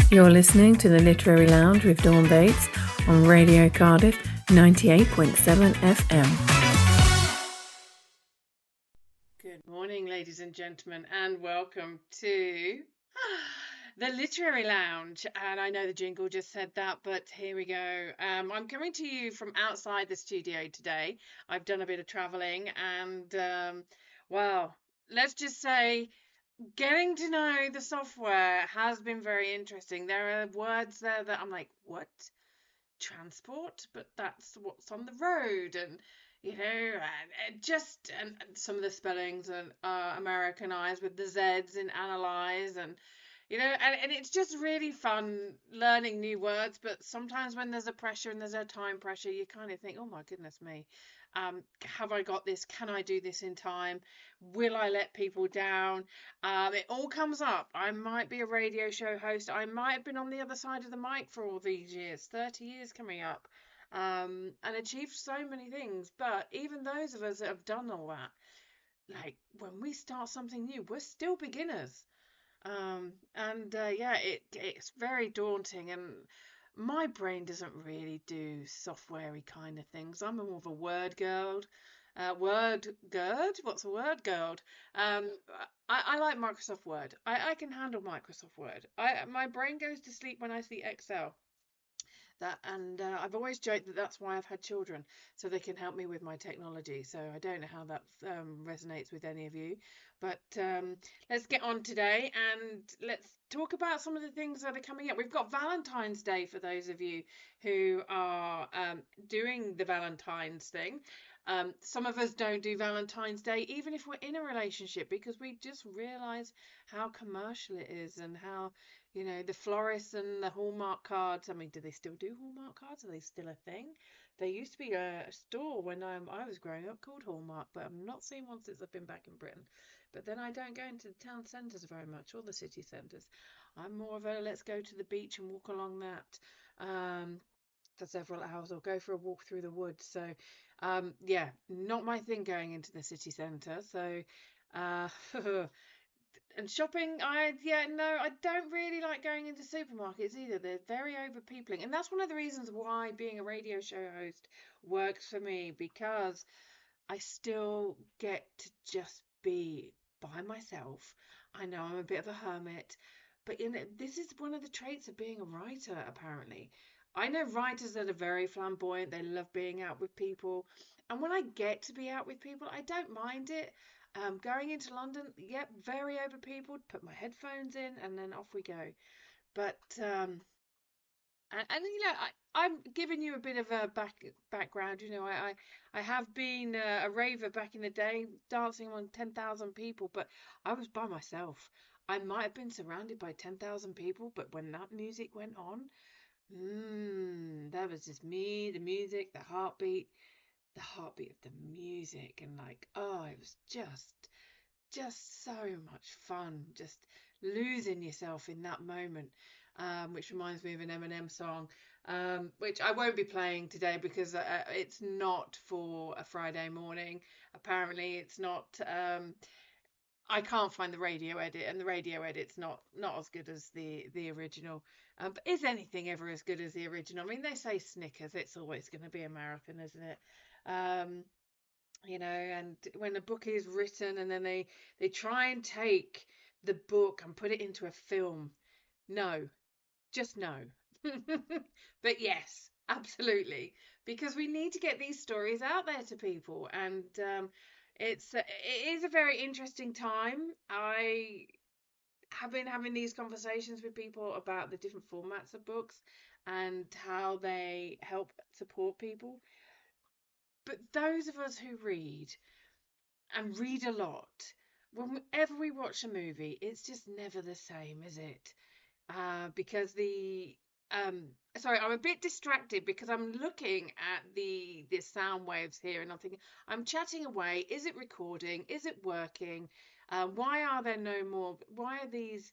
You're listening to the Literary Lounge with Dawn Bates on Radio Cardiff 98.7 FM. Good morning, ladies and gentlemen, and welcome to the Literary Lounge. And I know the jingle just said that, but here we go. I'm coming to you from outside the studio today. I've done a bit of traveling, and well, let's just say getting to know the software has been very interesting. There are words there that I'm like, what? Transport? But that's what's on the road. And, and some of the spellings are Americanized with the Z's in analyze. And, and it's just really fun learning new words. But sometimes when there's a pressure and there's a time pressure, you kind of think, oh my goodness me. Have I got this? Can I do this in time? Will I let people down? It all comes up. I might be a radio show host. I might have been on the other side of the mic for all these years, 30 years coming up, and achieved so many things. But even those of us that have done all that, like when we start something new, we're still beginners. It's very daunting, and my brain doesn't really do softwarey kind of things. I'm more of a word girl. Word gird? What's a word girl? Um, I like Microsoft Word. I can handle Microsoft Word. My brain goes to sleep when I see Excel. I've always joked that that's why I've had children, so they can help me with my technology. So I don't know how that resonates with any of you, but let's get on today and let's talk about some of the things that are coming up. We've got Valentine's Day for those of you who are doing the Valentine's thing. Some of us don't do Valentine's Day, even if we're in a relationship, because we just realize how commercial it is and how, the florists and the Hallmark cards. I mean, do they still do Hallmark cards? Are they still a thing? There used to be a store when I was growing up called Hallmark, but I'm not seeing one since I've been back in Britain. But then I don't go into the town centres very much, or the city centres. I'm more of a let's go to the beach and walk along that for several hours, or go for a walk through the woods. So, not my thing going into the city centre. So, uh, and shopping, I don't really like going into supermarkets either. They're very overpeopling, and that's one of the reasons why being a radio show host works for me, because I still get to just be by myself. I know I'm a bit of a hermit, but this is one of the traits of being a writer, apparently. I know writers that are very flamboyant, they love being out with people. And when I get to be out with people, I don't mind it. Going into London, yep, very overpeopled, put my headphones in, and then off we go. But I'm giving you a bit of a background. I have been a raver back in the day, dancing among 10,000 people, but I was by myself. I might have been surrounded by 10,000 people, but when that music went on, that was just me, the music, the heartbeat of the music, and like, oh, it was just so much fun, just losing yourself in that moment. Which reminds me of an Eminem song, which I won't be playing today because it's not for a Friday morning. Apparently, it's not. I can't find the radio edit, and the radio edit's not as good as the original. But is anything ever as good as the original? I mean, they say Snickers, it's always going to be American, isn't it? Um, and when a book is written and then they try and take the book and put it into a film. No, just no. But yes, absolutely, because we need to get these stories out there to people, and it is a very interesting time. I have been having these conversations with people about the different formats of books and how they help support people. But those of us who read and read a lot, whenever we watch a movie, it's just never the same, is it? Because sorry, I'm a bit distracted because I'm looking at the sound waves here, and I'm thinking I'm chatting away. Is it recording? Is it working? Why are there no more? Why are these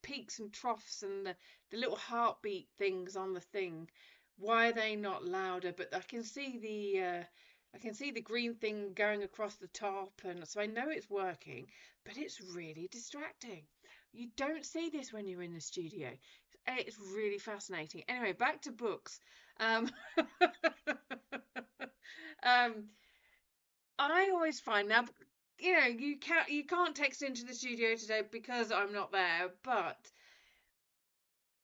peaks and troughs and the little heartbeat things on the thing? Why are they not louder? But I can see I can see the green thing going across the top, and so I know it's working, but it's really distracting. You don't see this when you're in the studio. It's really fascinating. Anyway, back to books. Um, um, I always find now, you can't text into the studio today because I'm not there, but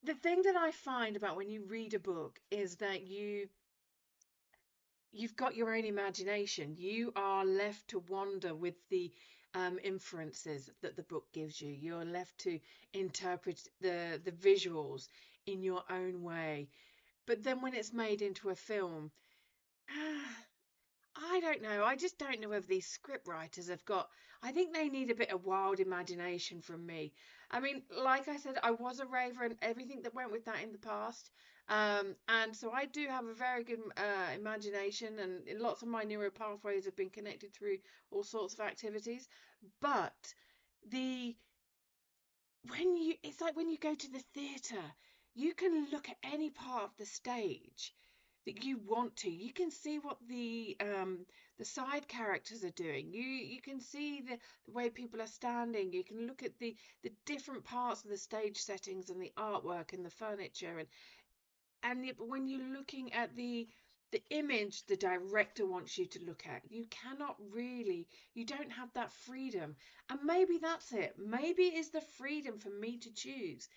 the thing that I find about when you read a book is that you've got your own imagination. You are left to wander with the inferences that the book gives you. You're left to interpret the visuals in your own way. But then when it's made into a film, I don't know. I just don't know whether these script writers have got. I think they need a bit of wild imagination from me. I mean, like I said, I was a raver and everything that went with that in the past. And so I do have a very good imagination, and lots of my neural pathways have been connected through all sorts of activities. But the it's like when you go to the theatre, you can look at any part of the stage that you want to. You can see what the side characters are doing. You can see the way people are standing. You can look at the different parts of the stage settings and the artwork and the furniture, when you're looking at the image the director wants you to look at, you don't have that freedom. And maybe that's it. Maybe it's the freedom for me to choose.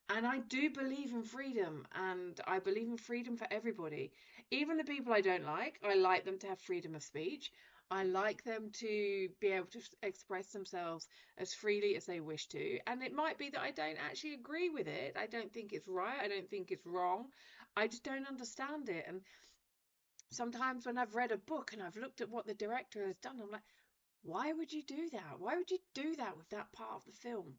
And I do believe in freedom, and I believe in freedom for everybody. Even the people I don't like, I like them to have freedom of speech. I like them to be able to express themselves as freely as they wish to. And it might be that I don't actually agree with it. I don't think it's right. I don't think it's wrong. I just don't understand it. And sometimes when I've read a book and I've looked at what the director has done, I'm like, why would you do that? Why would you do that with that part of the film?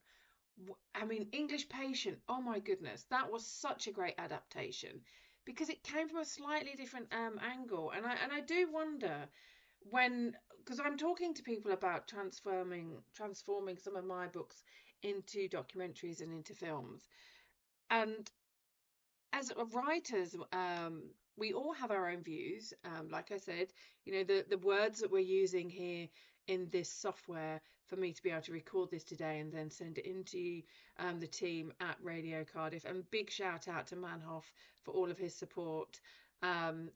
I mean, English Patient, oh my goodness, that was such a great adaptation because it came from a slightly different angle. And I do wonder because I'm talking to people about transforming some of my books into documentaries and into films. And as writers, we all have our own views. Like I said, the words that we're using here in this software for me to be able to record this today and then send it into the team at Radio Cardiff. And big shout out to Manhoff for all of his support. Um,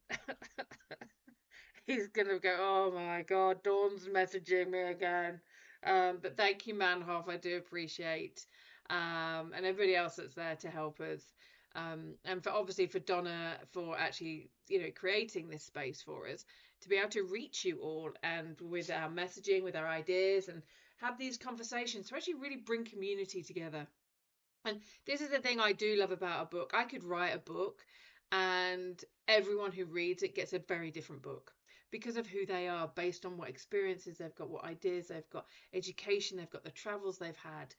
he's gonna go, oh my God, Dawn's messaging me again. But thank you, Manhoff. I do appreciate. And everybody else that's there to help us. And for Donna for actually, creating this space for us to be able to reach you all and with our messaging, with our ideas, and have these conversations to actually really bring community together. And this is the thing I do love about a book. I could write a book and everyone who reads it gets a very different book because of who they are, based on what experiences they've got, what ideas they've got, education they've got, the travels they've had,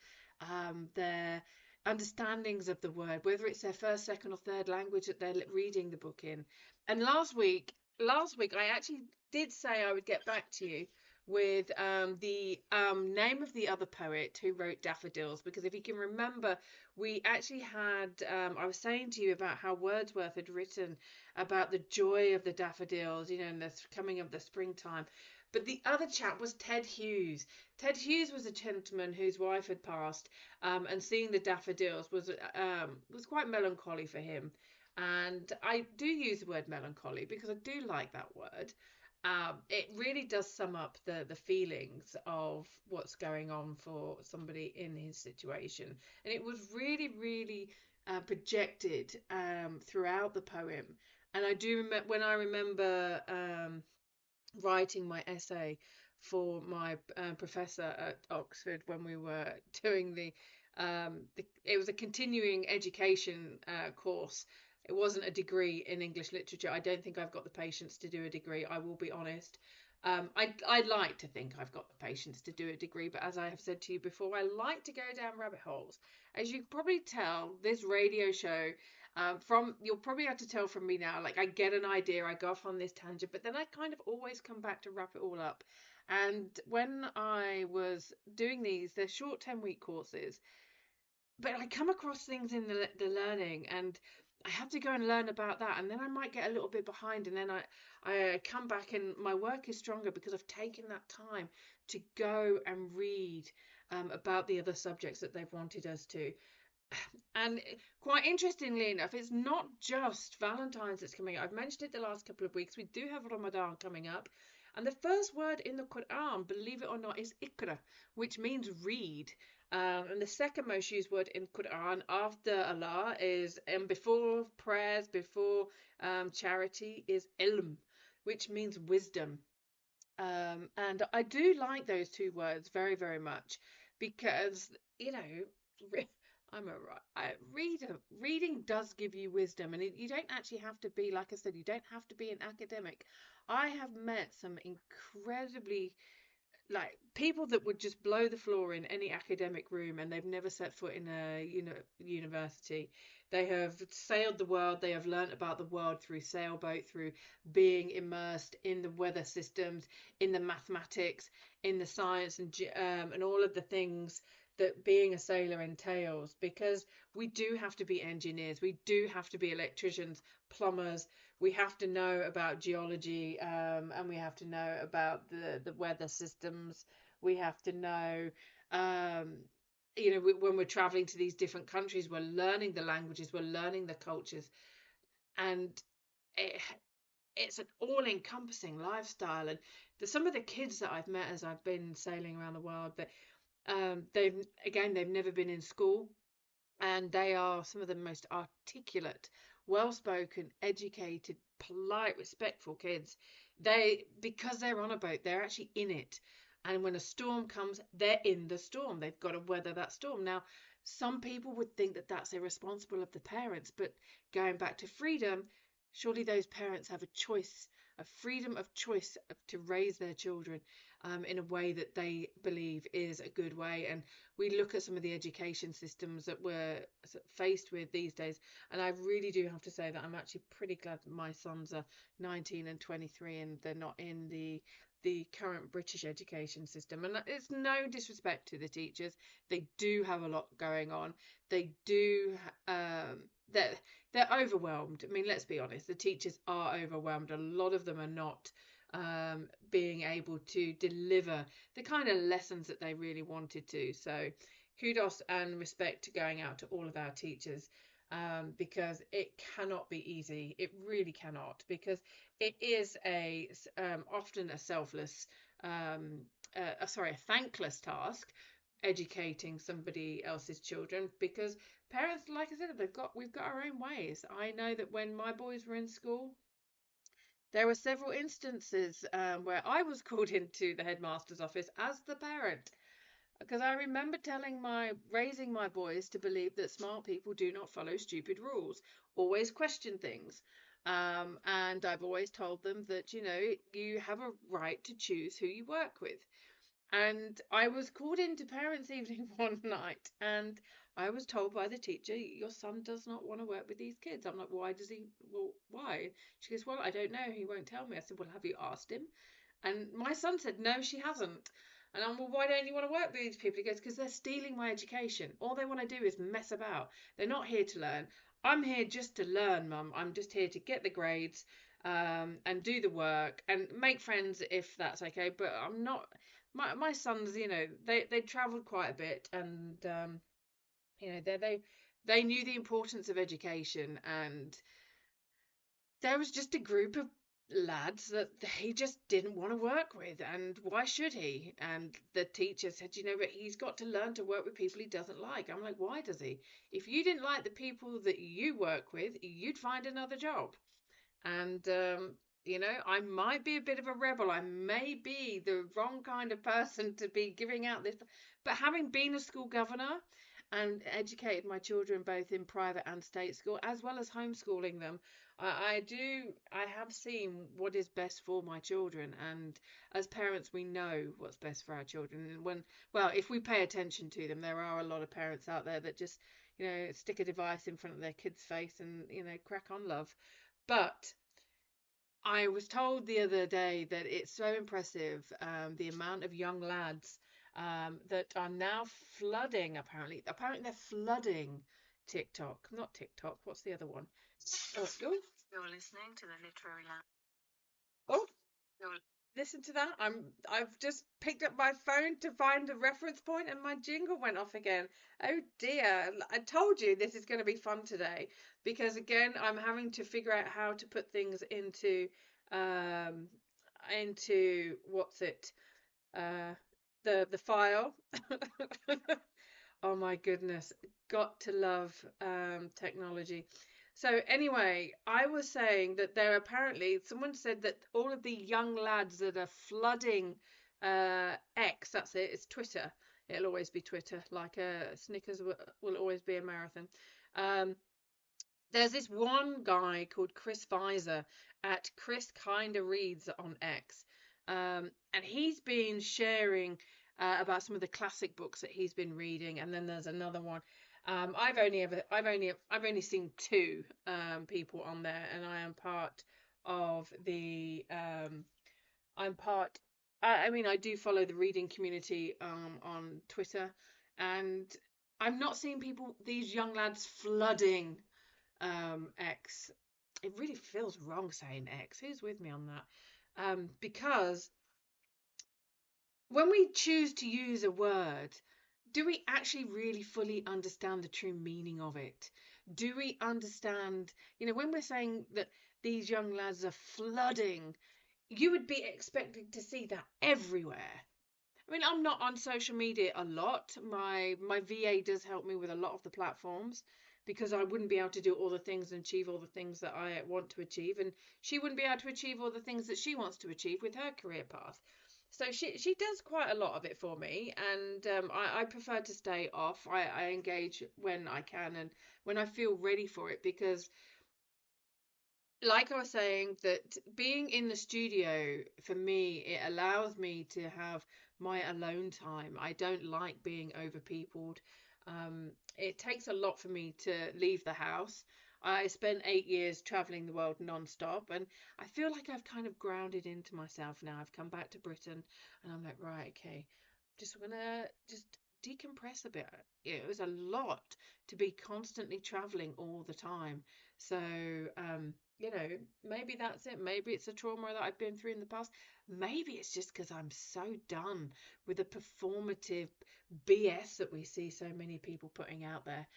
their understandings of the word, whether it's their first, second, or third language that they're reading the book in. And last week I actually did say I would get back to you with the name of the other poet who wrote Daffodils, because if you can remember, we actually had, I was saying to you about how Wordsworth had written about the joy of the daffodils, and the coming of the springtime. But the other chap was Ted Hughes. Ted Hughes was a gentleman whose wife had passed, and seeing the daffodils was quite melancholy for him. And I do use the word melancholy because I do like that word. It really does sum up the feelings of what's going on for somebody in his situation. And it was really, really projected throughout the poem. And I do remember when I remember writing my essay for my professor at Oxford when we were doing it was a continuing education course. It wasn't a degree in English literature. I don't think I've got the patience to do a degree, I will be honest. I'd like to think I've got the patience to do a degree, but as I have said to you before, I like to go down rabbit holes. As you can probably tell, this radio show, you'll probably have to tell from me now, like I get an idea, I go off on this tangent, but then I kind of always come back to wrap it all up. And when I was doing they're short 10-week courses, but I come across things in the learning, and I have to go and learn about that, and then I might get a little bit behind, and then I come back and my work is stronger because I've taken that time to go and read about the other subjects that they've wanted us to. And quite interestingly enough, it's not just Valentine's that's coming up. I've mentioned it the last couple of weeks. We do have Ramadan coming up. And the first word in the Quran, believe it or not, is Iqra, which means read. And the second most used word in Quran after Allah is, and before prayers, before charity, is ilm, which means wisdom. And I do like those two words very, very much because, you know, I'm a reader. Reading does give you wisdom, and you don't actually have to be, like I said, you don't have to be an academic. I have met some incredibly, like, people that would just blow the floor in any academic room, and they've never set foot in a university. They have sailed the world. They have learnt about the world through sailboat, through being immersed in the weather systems, in the mathematics, in the science, and all of the things that being a sailor entails. Because we do have to be engineers, we do have to be electricians, plumbers, we have to know about geology, and we have to know about the weather systems. We have to know, when we're traveling to these different countries, we're learning the languages, we're learning the cultures, and it, it's an all-encompassing lifestyle. And some of the kids that I've met as I've been sailing around the world, that they've never been in school, and they are some of the most articulate, well-spoken, educated, polite, respectful kids. Because they're on a boat, they're actually in it. And when a storm comes, they're in the storm. They've got to weather that storm. Now, some people would think that that's irresponsible of the parents, but going back to freedom, surely those parents have a choice, a freedom of choice to raise their children in a way that they believe is a good way. And we look at some of the education systems that we're faced with these days, and I really do have to say that I'm actually pretty glad that my sons are 19 and 23 and they're not in the current British education system. And it's no disrespect to the teachers. They do have a lot going on. They do, they're overwhelmed. I mean, let's be honest, the teachers are overwhelmed. A lot of them are not being able to deliver the kind of lessons that they really wanted to. So kudos and respect to going out to all of our teachers, because it cannot be easy. It really cannot, because it is often a selfless, a thankless task, educating somebody else's children, because parents, like I said, we've got our own ways. I know that when my boys were in school, there were several instances where I was called into the headmaster's office as the parent, because I remember raising my boys to believe that smart people do not follow stupid rules, always question things. And I've always told them that, you have a right to choose who you work with. And I was called into parents' evening one night, and I was told by the teacher, your son does not want to work with these kids. I'm like, why does he? Well, why? She goes, well, I don't know. He won't tell me. I said, well, have you asked him? And my son said, no, she hasn't. And I'm, well, why don't you want to work with these people? He goes, because they're stealing my education. All they want to do is mess about. They're not here to learn. I'm here just to learn, Mum. I'm just here to get the grades, and do the work and make friends if that's okay. But I'm not. My sons, they travelled quite a bit, and they knew the importance of education, and there was just a group of lads that he just didn't want to work with, and why should he? And the teacher said, but he's got to learn to work with people he doesn't like. I'm like, why does he? If you didn't like the people that you work with, you'd find another job. And I might be a bit of a rebel. I may be the wrong kind of person to be giving out this, but having been a school governor and educated my children both in private and state school, as well as homeschooling them, I have seen what is best for my children. And as parents, we know what's best for our children. And if we pay attention to them, there are a lot of parents out there that just, stick a device in front of their kid's face and, crack on, love. But I was told the other day that it's so impressive, the amount of young lads that are now flooding, apparently they're flooding TikTok. Not TikTok. What's the other one? Oh, You're listening to the Literary Lounge. oh, listen to that. I've just picked up my phone to find a reference point and my jingle went off again. Oh dear. I told you this is going to be fun today because again, I'm having to figure out how to put things into what's it? The file. Oh my goodness. Got to love technology. So anyway, I was saying that there apparently someone said that all of the young lads that are flooding X, that's it, it's Twitter. It'll always be Twitter, like Snickers will always be a marathon. There's this one guy called Chris Pfizer at Chris Kinda Reads on X, and he's been sharing about some of the classic books that he's been reading, and then there's another one. I've only seen two people on there, and I am part of the I'm part. I mean, I do follow the reading community on Twitter, and I'm not seeing these young lads flooding X. It really feels wrong saying X. Who's with me on that? Because when we choose to use a word, do we actually really fully understand the true meaning of it? Do we understand, when we're saying that these young lads are flooding, you would be expecting to see that everywhere. I mean, I'm not on social media a lot. My VA does help me with a lot of the platforms because I wouldn't be able to do all the things and achieve all the things that I want to achieve, and she wouldn't be able to achieve all the things that she wants to achieve with her career path. So she does quite a lot of it for me, and I prefer to stay off. I engage when I can and when I feel ready for it, because like I was saying, that being in the studio, for me, it allows me to have my alone time. I don't like being overpeopled. It takes a lot for me to leave the house. I spent 8 years traveling the world non-stop, and I feel like I've kind of grounded into myself now. I've come back to Britain, and I'm like, right, okay, just gonna just decompress a bit. It was a lot to be constantly traveling all the time. So, maybe that's it. Maybe it's a trauma that I've been through in the past. Maybe it's just because I'm so done with the performative BS that we see so many people putting out there.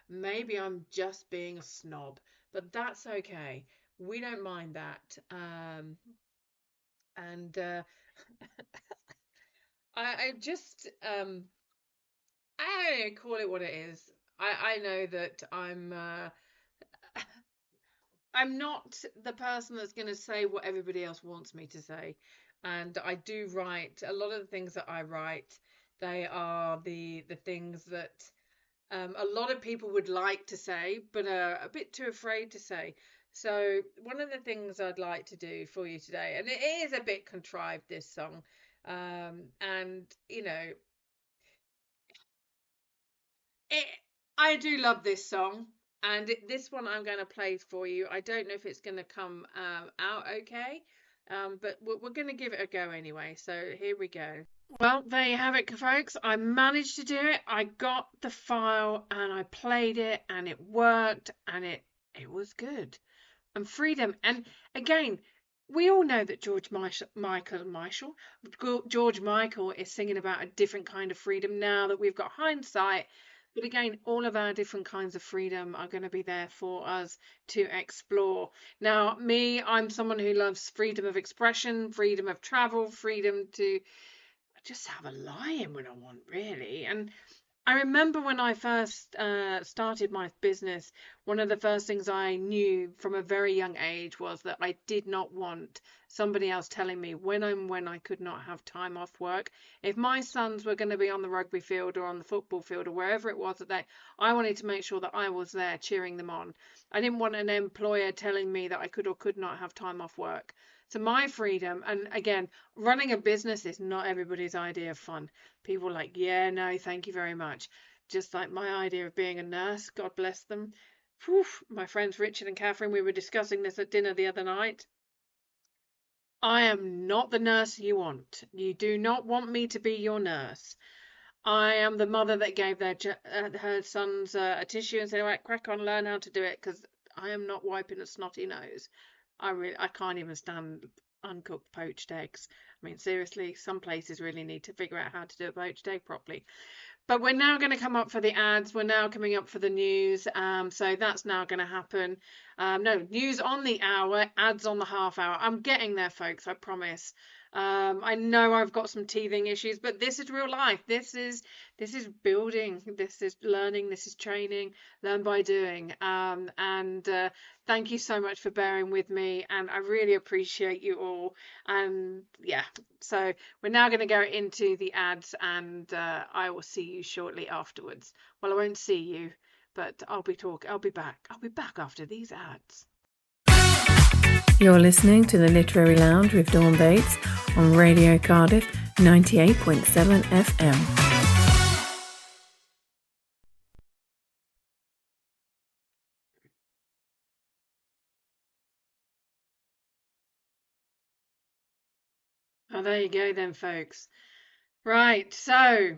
Maybe I'm just being a snob, but that's okay. We don't mind that. And I just I call it what it is. I know that I'm not the person that's going to say what everybody else wants me to say. And I do write a lot of the things that I write. They are the things that a lot of people would like to say, but are a bit too afraid to say. So one of the things I'd like to do for you today, and it is a bit contrived, this song, and it, I do love this song, and this one I'm going to play for you. I don't know if it's going to come out okay, but we're going to give it a go anyway. So here we go. Well, there you have it, folks. I managed to do it. I got the file and I played it, and it worked, and it was good. And freedom. And again, we all know that George Michael is singing about a different kind of freedom now that we've got hindsight. But again, all of our different kinds of freedom are going to be there for us to explore. Now, I'm someone who loves freedom of expression, freedom of travel, freedom to just have a lie in when I want, really. And I remember when I first started my business, one of the first things I knew from a very young age was that I did not want somebody else telling me when I could not have time off work. If my sons were going to be on the rugby field or on the football field or wherever it was that I wanted to make sure that I was there cheering them on. I didn't want an employer telling me that I could or could not have time off work. So my freedom, and again, running a business is not everybody's idea of fun. People are like, yeah, no, thank you very much. Just like my idea of being a nurse, God bless them. Whew, my friends Richard and Catherine, we were discussing this at dinner the other night. I am not the nurse you want. You do not want me to be your nurse. I am the mother that gave her sons a tissue and said, "Right, crack on, learn how to do it," because I am not wiping a snotty nose. I can't even stand uncooked poached eggs. I mean, seriously, some places really need to figure out how to do a poached egg properly. But we're now going to come up for the ads. We're now coming up for the news. So that's now going to happen. No, news on the hour, ads on the half hour. I'm getting there, folks, I promise. I know I've got some teething issues, but this is real life. This is building. This is learning. This is training. Learn by doing. And thank you so much for bearing with me, and I really appreciate you all. And yeah, so we're now going to go into the ads, and I will see you shortly afterwards. Well, I won't see you, but I'll be back. I'll be back after these ads. You're listening to the Literary Lounge with Dawn Bates on Radio Cardiff 98.7 FM. Oh, there you go then, folks. Right, so,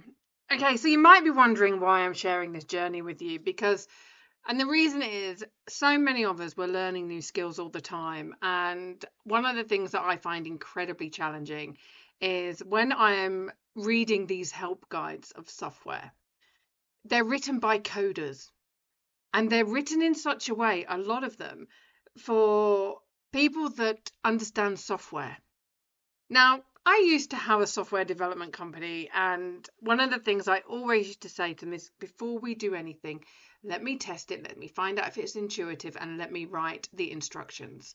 okay, so you might be wondering why I'm sharing this journey with you and the reason is so many of us were learning new skills all the time. And one of the things that I find incredibly challenging is when I am reading these help guides of software, they're written by coders and they're written in such a way, a lot of them, for people that understand software. Now, I used to have a software development company, and one of the things I always used to say to them is before we do anything, let me test it, let me find out if it's intuitive, and let me write the instructions.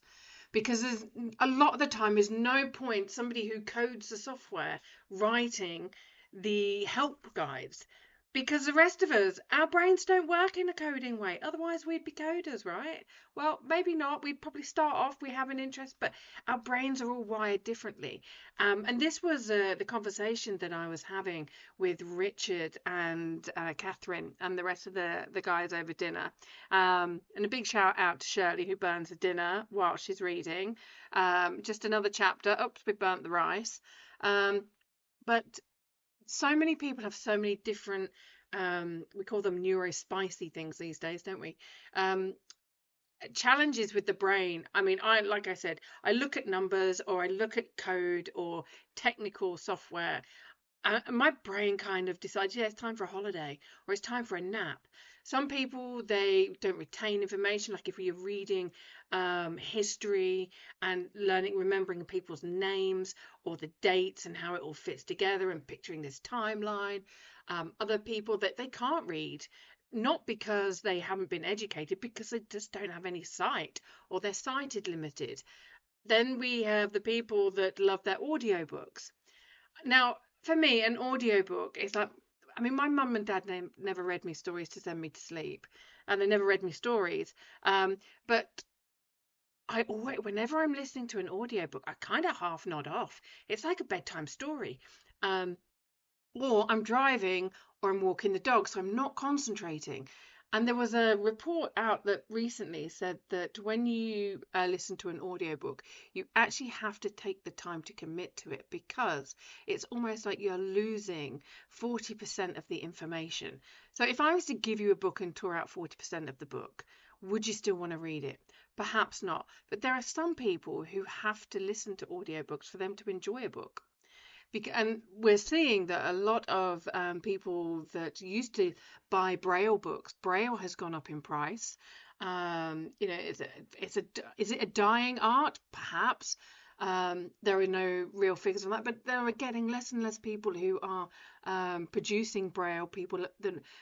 Because there's a lot of the time there's no point somebody who codes the software writing the help guides. Because the rest of us, our brains don't work in a coding way. Otherwise, we'd be coders, right? Well, maybe not. We'd probably start off, we have an interest, but our brains are all wired differently. And this was the conversation that I was having with Richard and Catherine and the rest of the guys over dinner. And a big shout out to Shirley, who burns the dinner while she's reading. Just another chapter. Oops, we burnt the rice. But so many people have so many different we call them neurospicy things these days, don't we? Challenges with the brain. I mean, like I said, I look at numbers or I look at code or technical software, and my brain kind of decides, yeah, it's time for a holiday or it's time for a nap. Some people, they don't retain information, like if you're reading history and remembering people's names or the dates and how it all fits together and picturing this timeline. Other people that they can't read, not because they haven't been educated, because they just don't have any sight or they're sighted limited. Then we have the people that love their audiobooks. Now, for me, an audiobook is like, I mean, my mum and dad never read me stories to send me to sleep, and they never read me stories. But whenever I'm listening to an audiobook, I kind of half nod off. It's like a bedtime story. Or I'm driving or I'm walking the dog, so I'm not concentrating. And there was a report out that recently said that when you listen to an audiobook, you actually have to take the time to commit to it because it's almost like you're losing 40% of the information. So if I was to give you a book and tore out 40% of the book, would you still want to read it? Perhaps not. But there are some people who have to listen to audiobooks for them to enjoy a book. And we're seeing that a lot of people that used to buy Braille books, Braille has gone up in price. Is it a dying art? Perhaps. There are no real figures on that, but there are getting less and less people who are producing Braille.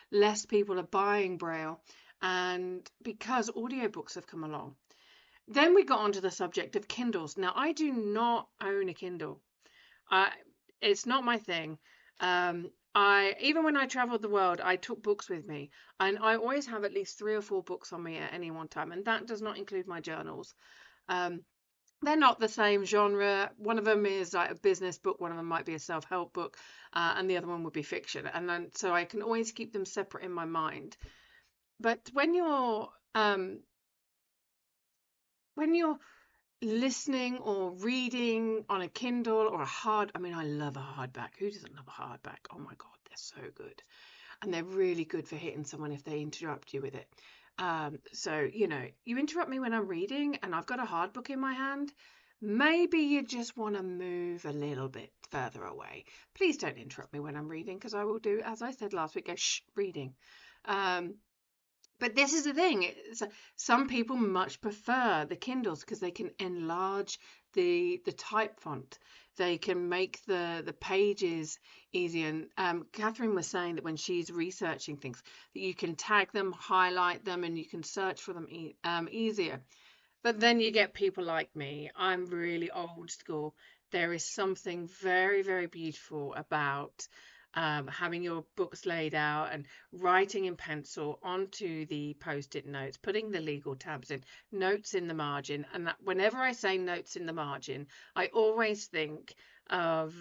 Less people are buying Braille, and because audiobooks have come along. Then we got onto the subject of Kindles. Now, I do not own a Kindle. It's not my thing. Even when I traveled the world, I took books with me, and I always have at least 3 or 4 books on me at any one time, and that does not include my journals. They're not the same genre. One of them is like a business book, one of them might be a self-help book, and the other one would be fiction. And then so I can always keep them separate in my mind. But when you're listening or reading on a Kindle or I mean, I love a hardback. Who doesn't love a hardback? Oh my God, They're so good. And they're really good for hitting someone if they interrupt you with it. So, you interrupt me when I'm reading and I've got a hard book in my hand. Maybe you just want to move a little bit further away. Please don't interrupt me when I'm reading, because I will do, as I said last week, go shh, reading. But this is the thing. Some people much prefer the Kindles because they can enlarge the type font. They can make the pages easier. And Catherine was saying that when she's researching things, that you can tag them, highlight them, and you can search for them easier. But then you get people like me. I'm really old school. There is something very, very beautiful about having your books laid out and writing in pencil onto the post-it notes, putting the legal tabs in, notes in the margin. And that whenever I say notes in the margin, I always think of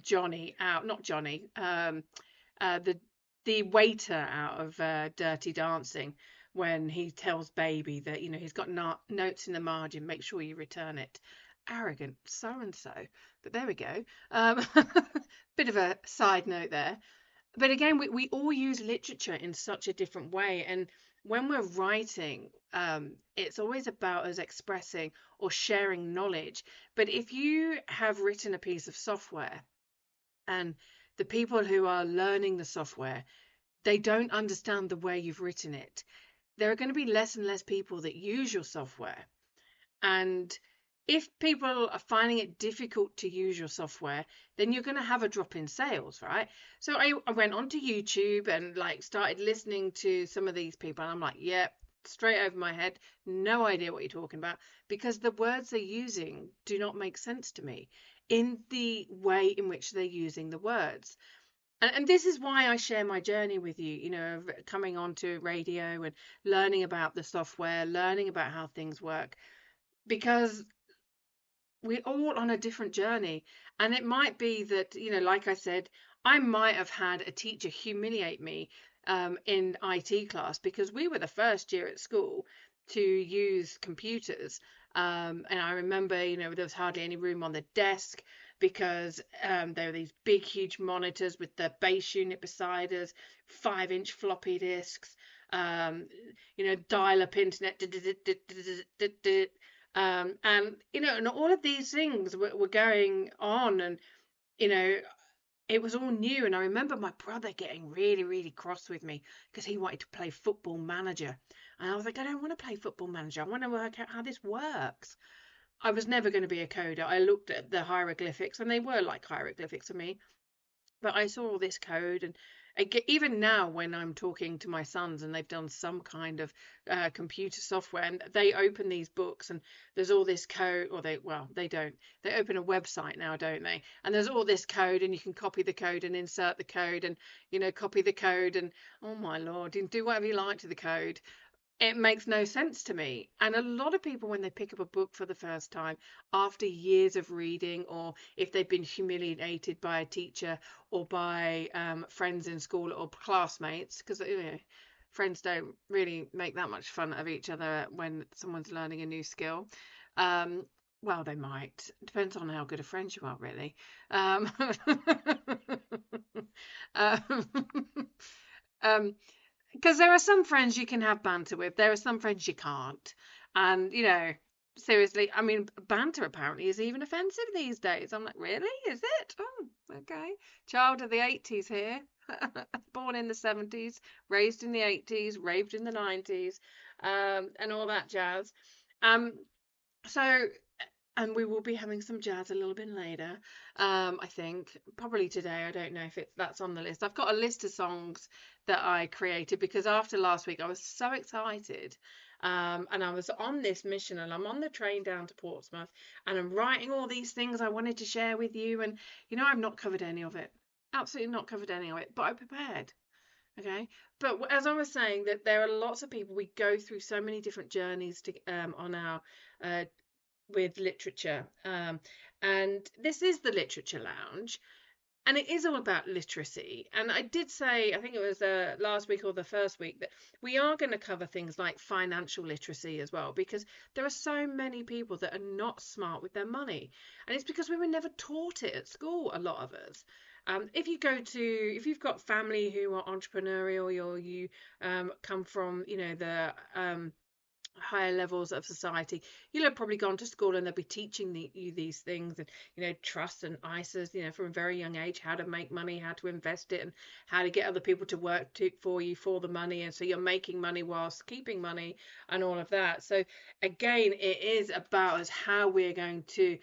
Johnny out, not Johnny, the waiter out of Dirty Dancing, when he tells Baby that he's got notes in the margin, make sure you return it. Arrogant so and so, but there we go. Bit of a side note there, but again, we all use literature in such a different way, and when we're writing, it's always about us expressing or sharing knowledge. But if you have written a piece of software and the people who are learning the software, they don't understand the way you've written it, there are going to be less and less people that use your software. And if people are finding it difficult to use your software, then you're going to have a drop in sales, right? So I went onto YouTube and started listening to some of these people, and I'm like, yep, straight over my head, no idea what you're talking about, because the words they're using do not make sense to me in the way in which they're using the words. And this is why I share my journey with you, of coming onto radio and learning about the software, learning about how things work, because we're all on a different journey. And it might be that, like I said, I might have had a teacher humiliate me in IT class, because we were the first year at school to use computers. And I remember, there was hardly any room on the desk, because there were these big, huge monitors with the base unit beside us, 5-inch floppy disks, dial-up internet, and and all of these things were going on, and it was all new. And I remember my brother getting really, really cross with me because he wanted to play Football Manager, and I was like, I don't want to play Football Manager. I want to work out how this works. I was never going to be a coder. I looked at the hieroglyphics, and they were like hieroglyphics to me. But I saw all this code, and even now when I'm talking to my sons and they've done some kind of computer software, and they open these books and there's all this code, or they don't. They open a website now, don't they? And there's all this code, and you can copy the code and insert the code, and copy the code, and oh my Lord, you can do whatever you like to the code. It makes no sense to me. And a lot of people, when they pick up a book for the first time after years of reading, or if they've been humiliated by a teacher or by friends in school or classmates, because friends don't really make that much fun of each other when someone's learning a new skill. Well, they might. Depends on how good a friend you are, really. Because there are some friends you can have banter with, there are some friends you can't. And, seriously, I mean, banter apparently is even offensive these days. I'm like, really? Is it? Oh, okay. Child of the 80s here. Born in the 70s, raised in the 80s, raved in the 90s, and all that jazz. So, and we will be having some jazz a little bit later. I think probably today. I don't know if that's on the list. I've got a list of songs that I created because after last week I was so excited. And I was on this mission, and I'm on the train down to Portsmouth, and I'm writing all these things I wanted to share with you, and I've not covered any of it. Absolutely not covered any of it, but I prepared. Okay, but as I was saying, that there are lots of people, we go through so many different journeys to on our with literature, and this is the Literature Lounge, and it is all about literacy. And I did say, I think it was last week or the first week, that we are going to cover things like financial literacy as well, because there are so many people that are not smart with their money, and it's because we were never taught it at school, a lot of us. If you've got family who are entrepreneurial, or you come from, the higher levels of society, you'll have probably gone to school and they'll be teaching you these things, and trust and ISAs, from a very young age, how to make money, how to invest it, and how to get other people to work for you for the money, and so you're making money whilst keeping money and all of that. So again, it is about us how we're going to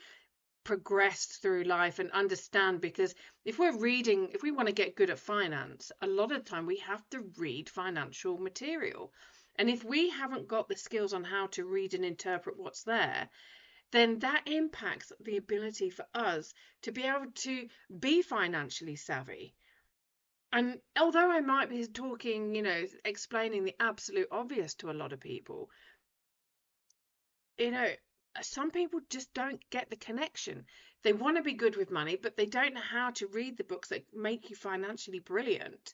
progress through life and understand, because if we want to get good at finance, a lot of the time we have to read financial material. And if we haven't got the skills on how to read and interpret what's there, then that impacts the ability for us to be able to be financially savvy. And although I might be talking, explaining the absolute obvious to a lot of people, you know, some people just don't get the connection. They want to be good with money, but they don't know how to read the books that make you financially brilliant.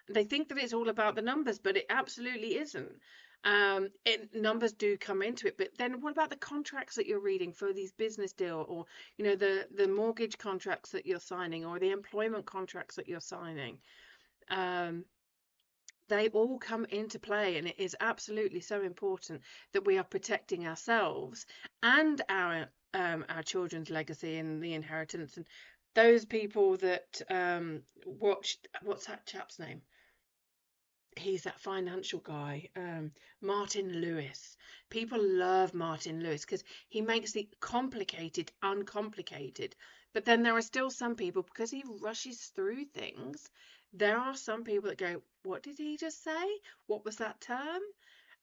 They think that it's all about the numbers, but it absolutely isn't. Numbers do come into it, but then what about the contracts that you're reading for these business deal, or the mortgage contracts that you're signing, or the employment contracts that you're signing? They all come into play, and it is absolutely so important that we are protecting ourselves and our children's legacy and the inheritance. And those people that watched, what's that chap's name? He's that financial guy, Martin Lewis. People love Martin Lewis because he makes the complicated uncomplicated. But then there are still some people, because he rushes through things, there are some people that go, what did he just say? What was that term?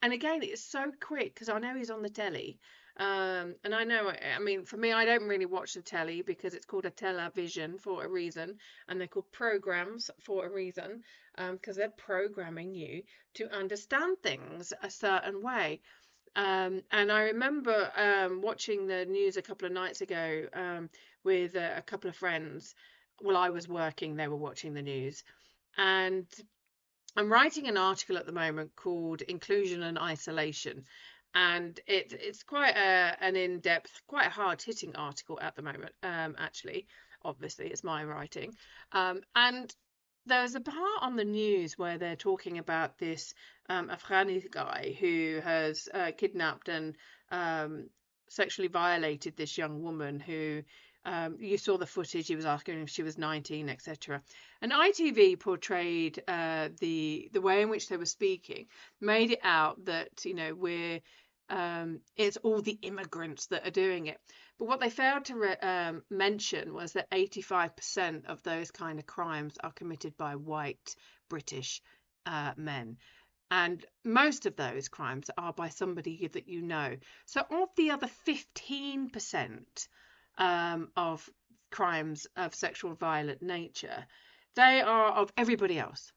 And again, it's so quick, because I know he's on the telly. And I know, I mean, for me, I don't really watch the telly because it's called a television for a reason, and they're called programs for a reason, because they're programming you to understand things a certain way. And I remember watching the news a couple of nights ago with a couple of friends. Well, I was working, they were watching the news. And I'm writing an article at the moment called Inclusion and Isolation. And it's quite an in-depth, quite a hard-hitting article at the moment, actually. Obviously, it's my writing. And there's a part on the news where they're talking about this Afghani guy who has kidnapped and sexually violated this young woman who you saw the footage. He was asking if she was 19, etc. And ITV portrayed the way in which they were speaking, made it out that it's all the immigrants that are doing it. But what they failed to mention was that 85% of those kind of crimes are committed by white British men. And most of those crimes are by somebody that you know. So of the other 15% of crimes of sexual violent nature, they are of everybody else.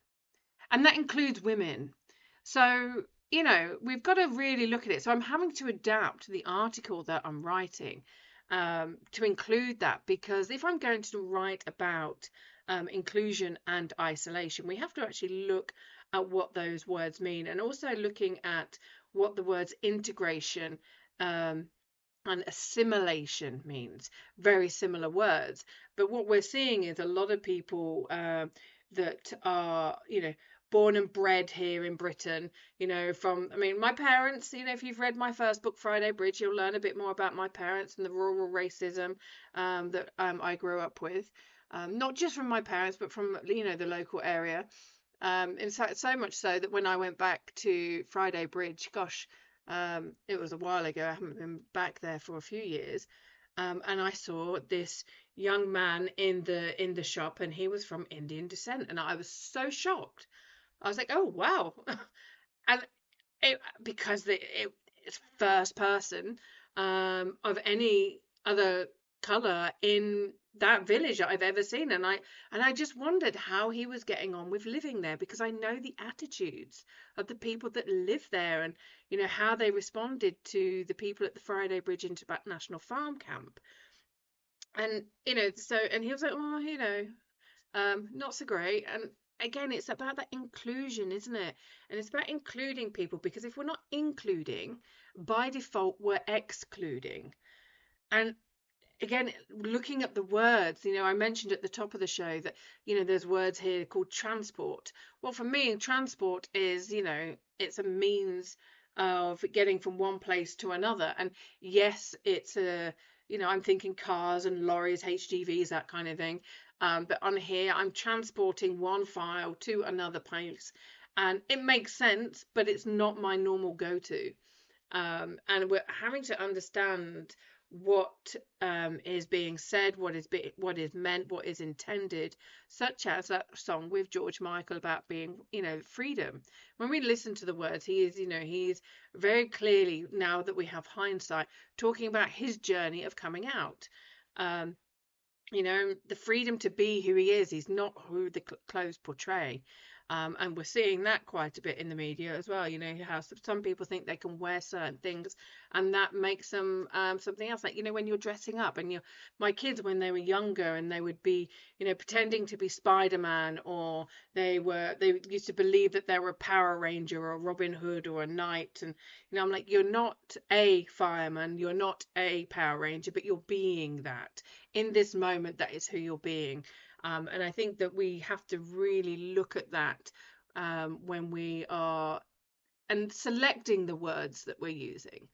And that includes women. So, we've got to really look at it. So I'm having to adapt the article that I'm writing to include that, because if I'm going to write about inclusion and isolation, we have to actually look at what those words mean, and also looking at what the words integration and assimilation means. Very similar words, but what we're seeing is a lot of people that are born and bred here in Britain, my parents, if you've read my first book, Friday Bridge, you'll learn a bit more about my parents and the rural racism that I grew up with, not just from my parents, but from, the local area. In fact, so much so that when I went back to Friday Bridge, gosh, it was a while ago, I haven't been back there for a few years, and I saw this young man in the shop, and he was from Indian descent, and I was so shocked. I was like, oh wow. And because it's first person of any other color in that village that I've ever seen, and I just wondered how he was getting on with living there, because I know the attitudes of the people that live there, and how they responded to the people at the Friday Bridge International Farm Camp. And and he was like, oh, not so great. And again, it's about that inclusion, isn't it? And it's about including people, because if we're not including, by default we're excluding. And again, looking at the words, I mentioned at the top of the show that, there's words here called transport. Well, for me, transport is, it's a means of getting from one place to another. And yes, it's I'm thinking cars and lorries, HGVs, that kind of thing. But on here, I'm transporting one file to another place. And it makes sense, but it's not my normal go-to. And we're having to understand what is being said, what is meant, what is intended, such as that song with George Michael about being, freedom. When we listen to the words, he's very clearly, now that we have hindsight, talking about his journey of coming out. Um, the freedom to be who he is. He's not who the clothes portray. And we're seeing that quite a bit in the media as well. How some people think they can wear certain things and that makes them something else. Like, when you're dressing up and my kids, when they were younger and they would be, pretending to be Spider-Man, or they used to believe that they were a Power Ranger or a Robin Hood or a knight. And, I'm like, you're not a fireman, you're not a Power Ranger, but you're being that in this moment. That is who you're being. And I think that we have to really look at that when we are and selecting the words that we're using.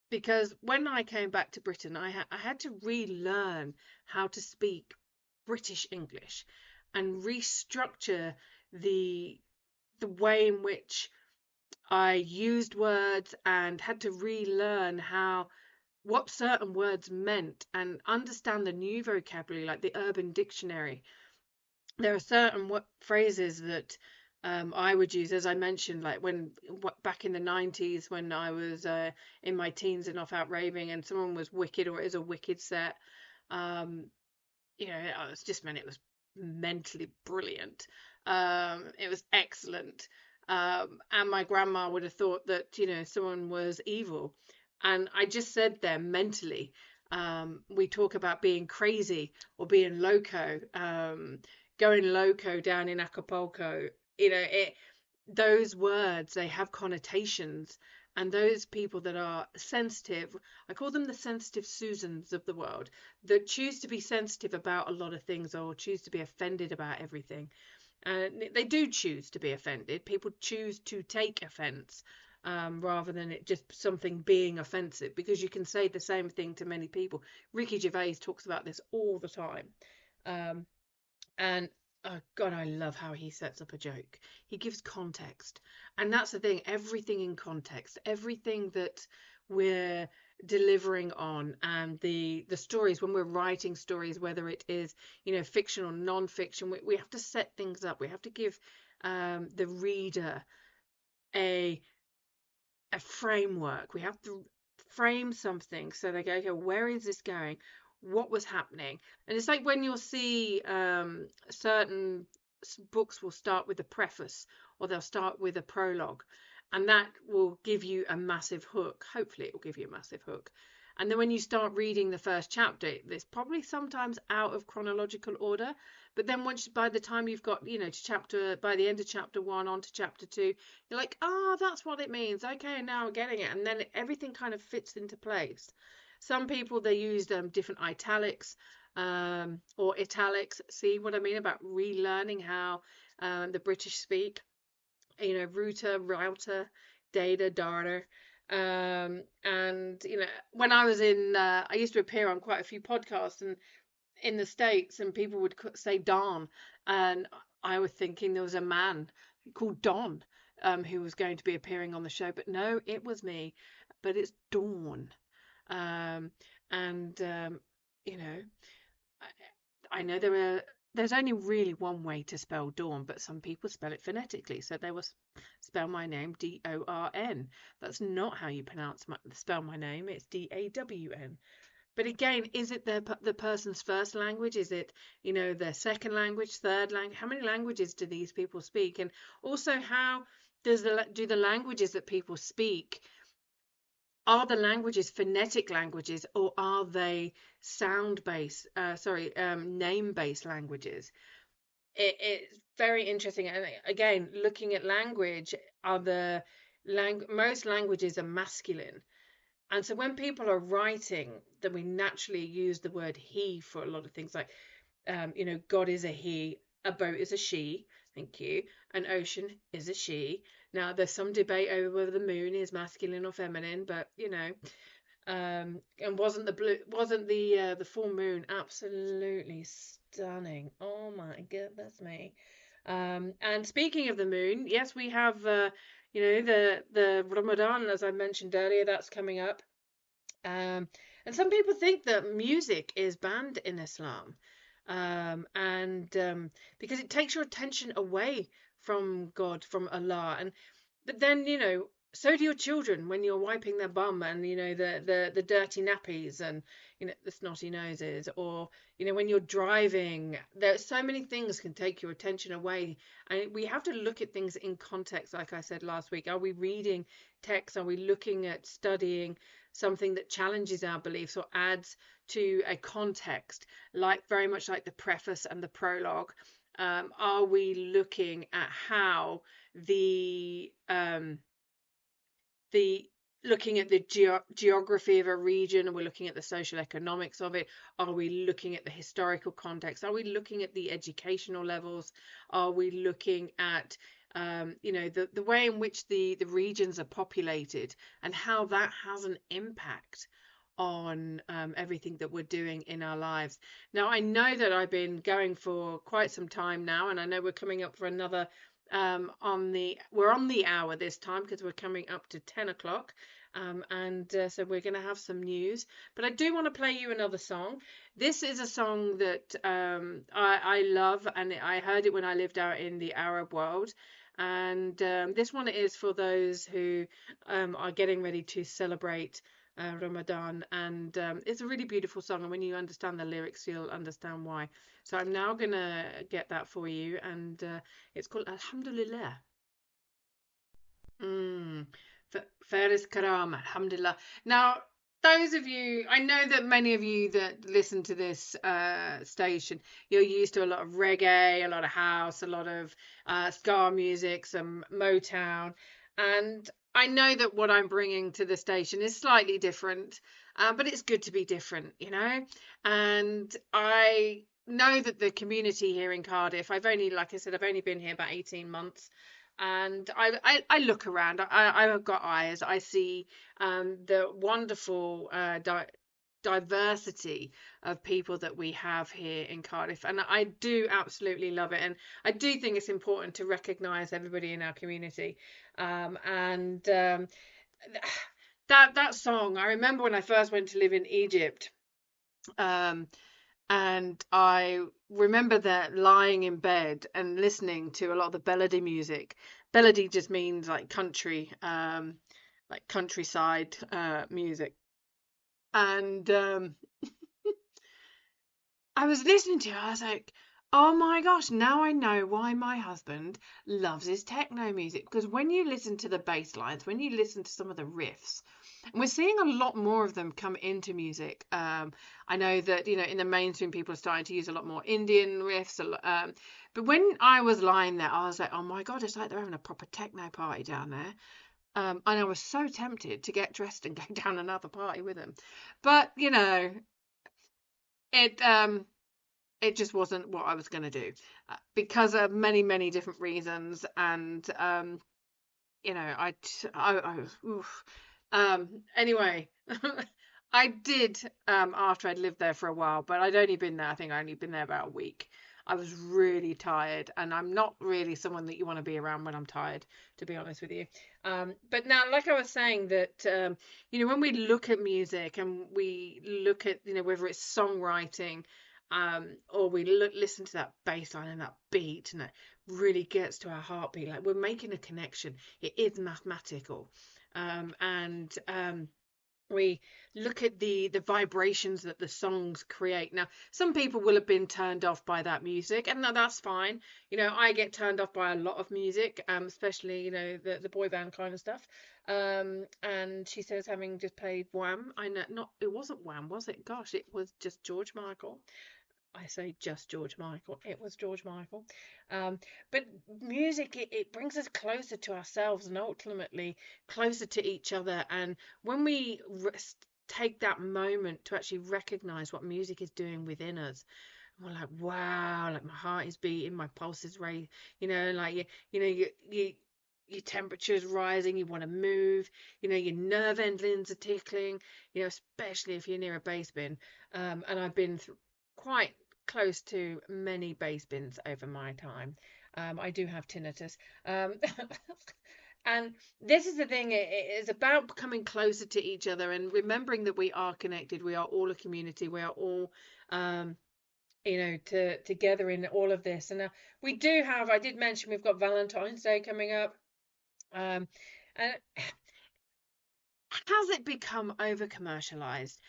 Because when I came back to Britain, I had to relearn how to speak British English and restructure the way in which I used words, and had to relearn what certain words meant and understand the new vocabulary, like the Urban Dictionary. There are certain phrases that I would use, as I mentioned, like back in the 90s when I was in my teens and off out raving, and someone was wicked, or it is a wicked set. Um, it was just meant it was mentally brilliant. It was excellent. And my grandma would have thought that, someone was evil. And I just said there mentally, we talk about being crazy or being loco, going loco down in Acapulco. Those words, they have connotations. And those people that are sensitive, I call them the sensitive Susans of the world, that choose to be sensitive about a lot of things, or choose to be offended about everything. They do choose to be offended. People choose to take offense, rather than it just something being offensive, because you can say the same thing to many people. Ricky Gervais talks about this all the time. Um, and oh God, I love how he sets up a joke. He gives context. And that's the thing, everything in context, everything that we're delivering on, and the stories, when we're writing stories, whether it is, fiction or non-fiction, we have to set things up. We have to give the reader a framework. We have to frame something so they go, okay, where is this going? What was happening? And it's like when you'll see certain books will start with a preface, or they'll start with a prologue, and that will give you a massive hook. Hopefully it will give you a massive hook. And then when you start reading the first chapter, it's probably sometimes out of chronological order. But then by the time you've got, by the end of chapter 1 on to chapter 2, you're like, that's what it means. Okay, now I'm getting it. And then everything kind of fits into place. Some people, they used different italics or italics. See what I mean about relearning how the British speak? Router, data, data. And when I was I used to appear on quite a few podcasts and in the States, and people would say Don, and I was thinking there was a man called Don who was going to be appearing on the show, but no, it was me. But it's Dawn. And I know there's only really one way to spell Dawn, but some people spell it phonetically. So they will spell my name Dorn. That's not how you spell my name. It's Dawn. But again, is it the person's first language? Is it, their second language, third language? How many languages do these people speak? And also, how do the languages that people speak, are the languages phonetic languages, or are they name-based languages? It's very interesting. And again, looking at language, most languages are masculine. And so when people are writing, then we naturally use the word he for a lot of things like, God is a he, a boat is a she, thank you, an ocean is a she. Now, there's some debate over whether the moon is masculine or feminine, but and wasn't the full moon absolutely stunning? Oh my goodness me. And speaking of the moon, yes, we have the Ramadan, as I mentioned earlier, that's coming up. Um, and some people think that music is banned in Islam, and because it takes your attention away from God, from Allah, and but then, so do your children when you're wiping their bum and the dirty nappies and the snotty noses, or when you're driving. There's so many things can take your attention away, and we have to look at things in context. Like I said last week, are we reading text? Are we looking at studying something that challenges our beliefs or adds to a context, like very much like the preface and the prologue? Are we looking at how the looking at the geography of a region, and we're looking at the social economics of it? Are we looking at the historical context? Are we looking at the educational levels? Are we looking at the way in which the regions are populated and how that has an impact on everything that we're doing in our lives? Now, I know that I've been going for quite some time now, and I know we're coming up for another we're on the hour this time because we're coming up to 10 o'clock. And so we're going to have some news, but I do want to play you another song. This is a song that I love, and I heard it when I lived out in the Arab world. And this one is for those who are getting ready to celebrate Ramadan, and it's a really beautiful song, and when you understand the lyrics you'll understand why. So I'm now gonna get that for you, and it's called Alhamdulillah. Mm. Faris Karam, Alhamdulillah. Now, those of you, I know that many of you that listen to this station, you're used to a lot of reggae, a lot of house, a lot of ska music, some Motown, and I know that what I'm bringing to the station is slightly different, but it's good to be different, And I know that the community here in Cardiff, like I said, I've only been here about 18 months, and I look around. I've got eyes. I see the wonderful diversity of people that we have here in Cardiff, and I do absolutely love it. And I do think it's important to recognise everybody in our community. And that song, I remember when I first went to live in Egypt. And I remember that lying in bed and listening to a lot of the Belody music. Belody just means like country, like countryside music. And I was listening to it, I was like, oh my gosh, now I know why my husband loves his techno music. Because when you listen to the bass lines, when you listen to some of the riffs, and we're seeing a lot more of them come into music. I know that, in the mainstream, people are starting to use a lot more Indian riffs. But when I was lying there, I was like, oh my God, it's like they're having a proper techno party down there. And I was so tempted to get dressed and go down another party with them. But, it it just wasn't what I was going to do because of many, many different reasons. And, oof. Anyway, I did after I'd lived there for a while, but I'd only been there, I think I only been there about a week. I was really tired, and I'm not really someone that you want to be around when I'm tired, to be honest with you. But now, like I was saying, that when we look at music and we look at whether it's songwriting, or we listen to that bass line and that beat, and it really gets to our heartbeat, like we're making a connection. It is mathematical, and we look at the vibrations that the songs create. Now, some people will have been turned off by that music, and that's fine. I get turned off by a lot of music, especially the boy band kind of stuff. And she says, having just played Wham, I know, not, it wasn't Wham, was it? Gosh, it was just George Michael. I say just George Michael. It was George Michael. But music, it brings us closer to ourselves and ultimately closer to each other. And when we take that moment to actually recognize what music is doing within us, we're like, wow, like my heart is beating, my pulse is racing, like your temperature is rising, you want to move, your nerve endings are tickling, especially if you're near a bass bin. And I've been quite close to many bass bins over my time. I do have tinnitus. And this is the thing, it is about becoming closer to each other and remembering that we are connected. We are all a community. We are all together in all of this. And we do have, I did mention we've got Valentine's Day coming up. And has it become over commercialized?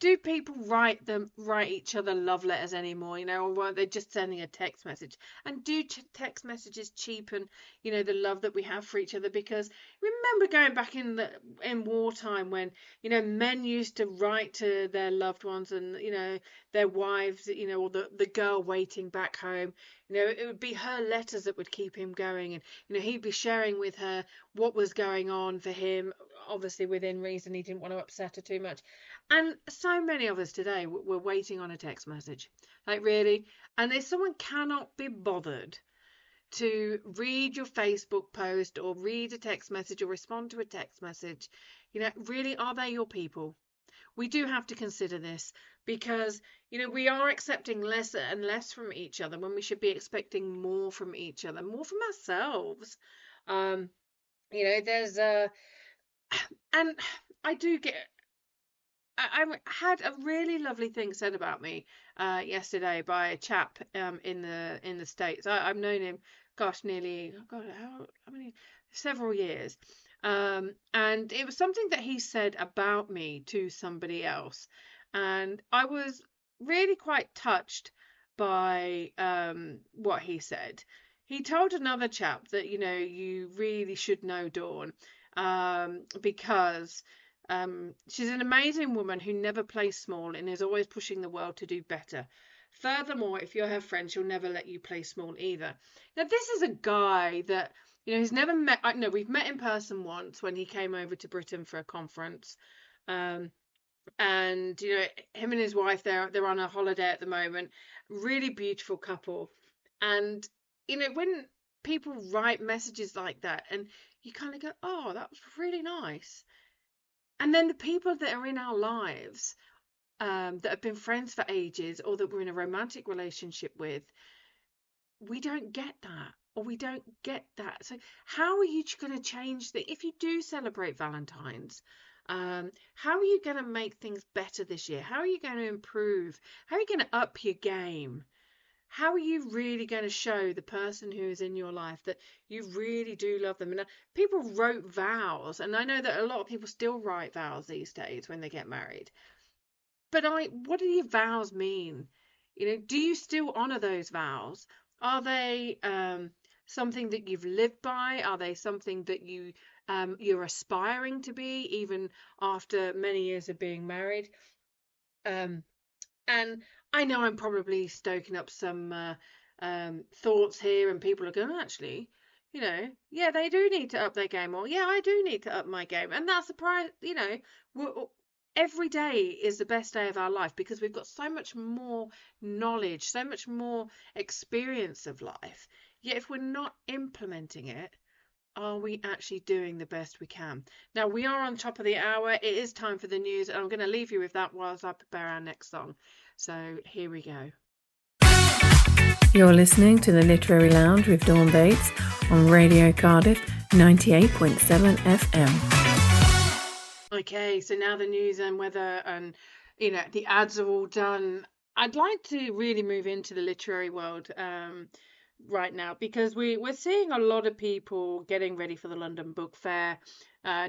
Do people write each other love letters anymore? Or weren't they just sending a text message? And do text messages cheapen, the love that we have for each other? Because remember going back in wartime when, men used to write to their loved ones and, their wives, or the girl waiting back home, it would be her letters that would keep him going. And, he'd be sharing with her what was going on for him, obviously within reason. He didn't want to upset her too much. And so many of us today, we're waiting on a text message, like really. And if someone cannot be bothered to read your Facebook post or read a text message or respond to a text message, really, are they your people? We do have to consider this because, we are accepting less and less from each other when we should be expecting more from each other, more from ourselves. There's and I do get. I had a really lovely thing said about me yesterday by a chap in the States. I've known him, gosh, nearly how many several years. And it was something that he said about me to somebody else, and I was really quite touched by what he said. He told another chap that you really should know Dawn because she's an amazing woman who never plays small and is always pushing the world to do better. Furthermore, if you're her friend, she'll never let you play small either. Now, this is a guy that, he's never met. I know we've met in person once when he came over to Britain for a conference. And, him and his wife, they're on a holiday at the moment. Really beautiful couple. And, when people write messages like that and you kind of go, oh, that was really nice. And then the people that are in our lives that have been friends for ages or that we're in a romantic relationship with, we don't get that or we don't get that. So how are you going to change if you do celebrate Valentine's? How are you going to make things better this year? How are you going to improve? How are you going to up your game? How are you really going to show the person who is in your life that you really do love them? And people wrote vows, and I know that a lot of people still write vows these days when they get married. But what do your vows mean? Do you still honor those vows? Are they something that you've lived by? Are they something that you're aspiring to be even after many years of being married? And I know I'm probably stoking up some thoughts here, and people are going, actually, yeah, they do need to up their game, or yeah, I do need to up my game. And that's the price, every day is the best day of our life because we've got so much more knowledge, so much more experience of life. Yet if we're not implementing it, are we actually doing the best we can? Now, we are on top of the hour. It is time for the news, and I'm going to leave you with that whilst I prepare our next song. So here we go. You're listening to the Literary Lounge with Dawn Bates on Radio Cardiff 98.7 FM. Okay, so now the news and weather and, the ads are all done. I'd like to really move into the literary world right now because we're seeing a lot of people getting ready for the London Book Fair,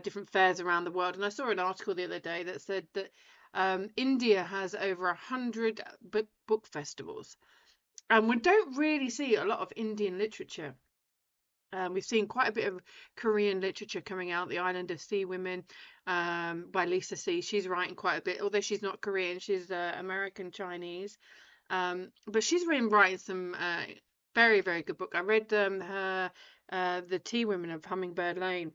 different fairs around the world. And I saw an article the other day that said that India has over 100 book festivals, and we don't really see a lot of Indian literature. We've seen quite a bit of Korean literature coming out. The Island of Sea Women by Lisa C. She's writing quite a bit, although she's not Korean, she's American Chinese. But she's been writing some very, very good book. I read her The Tea Women of Hummingbird Lane,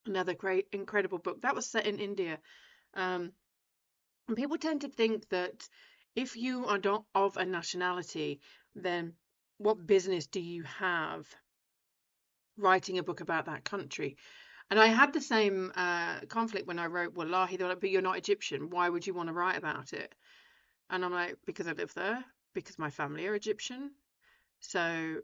another great, incredible book. That was set in India. Um, and people tend to think that if you are not of a nationality, then what business do you have writing a book about that country? And I had the same conflict when I wrote Wallahi. They were like, but you're not Egyptian. Why would you want to write about it? And I'm like, because I live there, because my family are Egyptian. So,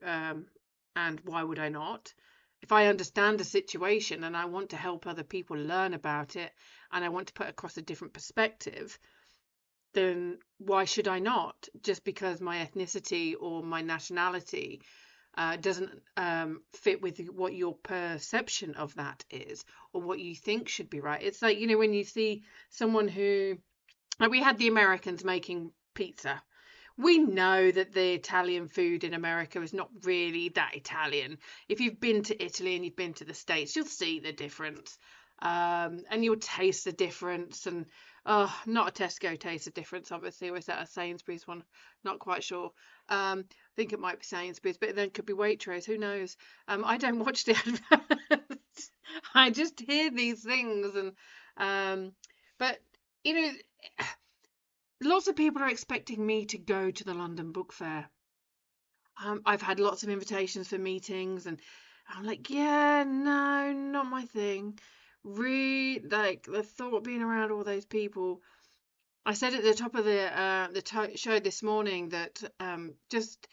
and why would I not? If I understand the situation and I want to help other people learn about it and I want to put across a different perspective, then why should I not? Just because my ethnicity or my nationality doesn't fit with what your perception of that is or what you think should be right. It's like, when you see someone who, like we had the Americans making pizza. We know that the Italian food in America is not really that Italian. If you've been to Italy and you've been to the States, you'll see the difference. And you'll taste the difference. And not a Tesco taste the difference, obviously. Or is that a Sainsbury's one? Not quite sure. I think it might be Sainsbury's, but then it could be Waitrose. Who knows? I don't watch the adverts. I just hear these things, and but lots of people are expecting me to go to the London Book Fair. I've had lots of invitations for meetings, and I'm like, yeah, no, not my thing. Like the thought of being around all those people. I said at the top of the show this morning that just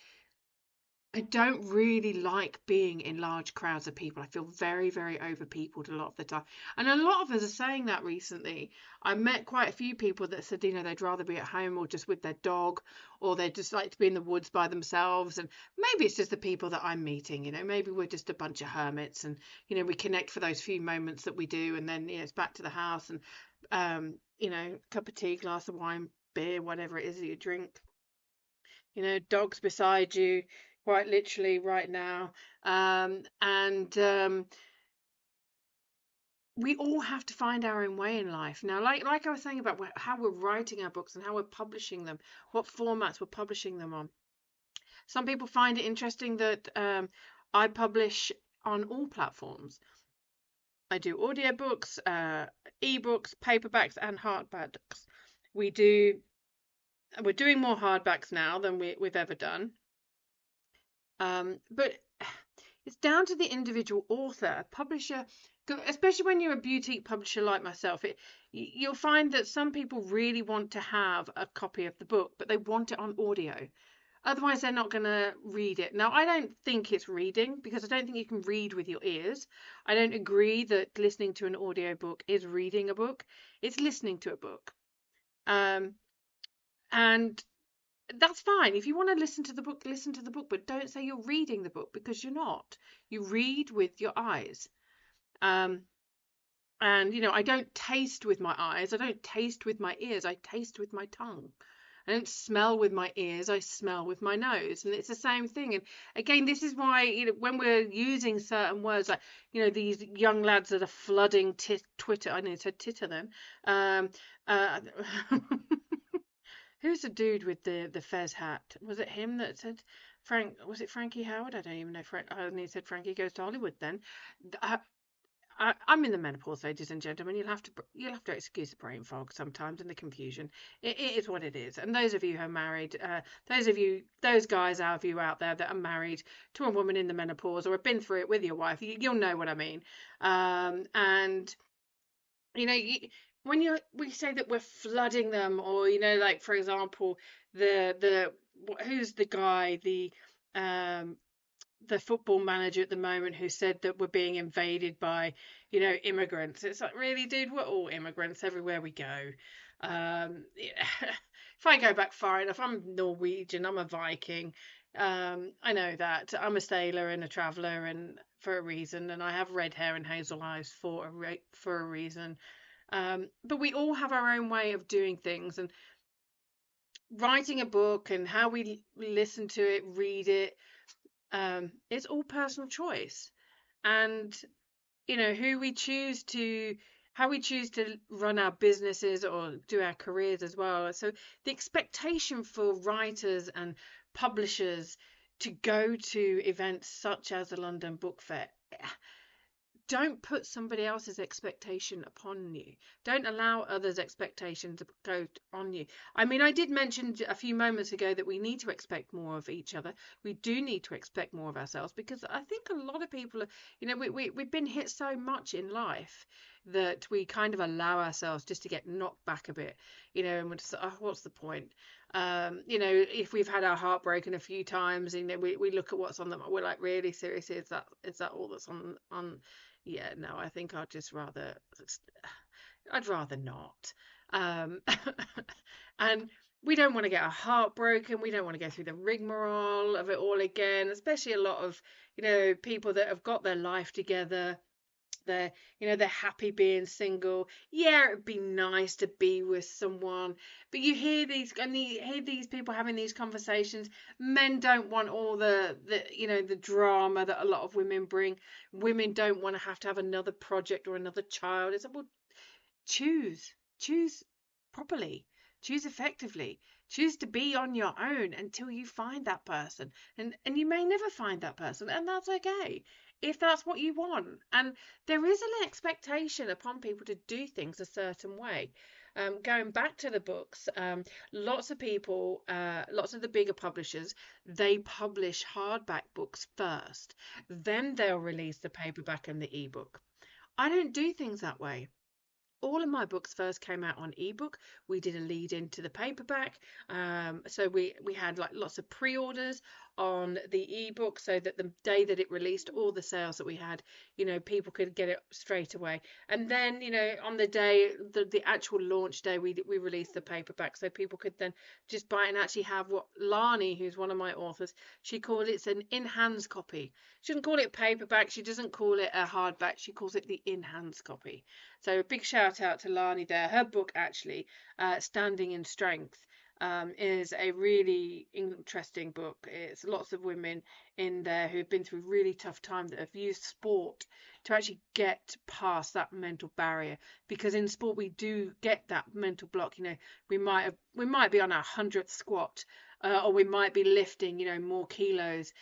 I don't really like being in large crowds of people. I feel very, very overpeopled a lot of the time. And a lot of us are saying that recently. I met quite a few people that said, they'd rather be at home or just with their dog, or they'd just like to be in the woods by themselves. And maybe it's just the people that I'm meeting, maybe we're just a bunch of hermits and, we connect for those few moments that we do. And then, it's back to the house and, cup of tea, glass of wine, beer, whatever it is that you drink. Dogs beside you, quite literally right now. And we all have to find our own way in life. Now, like I was saying about how we're writing our books and how we're publishing them, what formats we're publishing them on. Some people find it interesting that I publish on all platforms. I do audiobooks, ebooks, paperbacks, and hardbacks. We're doing more hardbacks now than we've ever done. But it's down to the individual author, publisher, especially when you're a boutique publisher like myself. You'll find that some people really want to have a copy of the book, but they want it on audio. Otherwise, they're not going to read it. Now, I don't think it's reading, because I don't think you can read with your ears. I don't agree that listening to an audiobook is reading a book. It's listening to a book. And that's fine. If you want to listen to the book, listen to the book, but don't say you're reading the book, because you're not. You read with your eyes. And I don't taste with my eyes. I don't taste with my ears. I taste with my tongue. I don't smell with my ears. I smell with my nose. And it's the same thing. And again, this is why, when we're using certain words, like, these young lads that are flooding Twitter. I nearly said Titter then. Who's the dude with the fez hat? Was it him that said was it Frankie Howard? I don't even know. I only said Frankie Goes to Hollywood then. I'm in the menopause, ladies and gentlemen. You'll have to excuse the brain fog sometimes and the confusion. It is what it is. And those of you who are married, those guys of you out there that are married to a woman in the menopause or have been through it with your wife, you'll know what I mean. And when we say that we're flooding them, or like, for example, who's the guy, the football manager at the moment, who said that we're being invaded by immigrants. It's like, really, dude, we're all immigrants everywhere we go. If I go back far enough, I'm Norwegian, I'm a Viking. I know that I'm a sailor and a traveller, and for a reason, and I have red hair and hazel eyes for a reason. But we all have our own way of doing things, and writing a book and how we listen to it, read it, it's all personal choice. And who we choose to how we choose to run our businesses or do our careers as well. So the expectation for writers and publishers to go to events such as the London Book Fair, don't put somebody else's expectation upon you. Don't allow others' expectations to go on you. I mean, I did mention a few moments ago that we need to expect more of each other. We do need to expect more of ourselves, because I think a lot of people are, we've been hit so much in life that we kind of allow ourselves just to get knocked back a bit, and we're just, oh, what's the point? If we've had our heart broken a few times, we look at what's on them, we're like, really, seriously, is that all that's on? Yeah, no, I think I'd rather not. Um, and we don't want to get our heart broken. We don't want to go through the rigmarole of it all again, especially a lot of, people that have got their life together. They're happy being single. Yeah, it'd be nice to be with someone, but you hear these people having these conversations. Men don't want all the drama that a lot of women bring. Women don't want to have another project or another child. It's like, well, choose properly, choose effectively, choose to be on your own until you find that person. And you may never find that person, and that's okay if that's what you want. And there is an expectation upon people to do things a certain way. Going back to the books, lots of people, lots of the bigger publishers, they publish hardback books first, then they'll release the paperback and the ebook. I don't do things that way. All of my books first came out on ebook. We did a lead into the paperback. So we had like lots of pre-orders on the ebook, so that the day that it released, all the sales that we had, people could get it straight away. And then, on the day, the actual launch day, we released the paperback, so people could then just buy it and actually have what Lani, who's one of my authors, she called it's an in-hands copy. She doesn't call it paperback. She doesn't call it a hardback. She calls it the in-hands copy. So a big shout out to Lani there. Her book, actually, Standing in Strength, is a really interesting book. It's lots of women in there who've been through really tough times, that have used sport to actually get past that mental barrier. Because in sport we do get that mental block. We might be on our 100th squat, or we might be lifting, more kilos,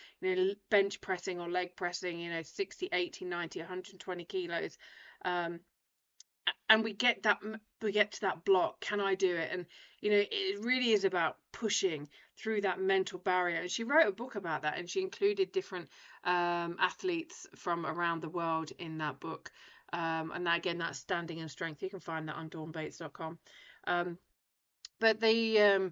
bench pressing or leg pressing, 60, 80, 90, 120 kilos. And we get to that block. Can I do it? And it really is about pushing through that mental barrier. And she wrote a book about that, and she included different athletes from around the world in that book. And that, again, that's Standing in Strength. You can find that on dawnbates.com. But the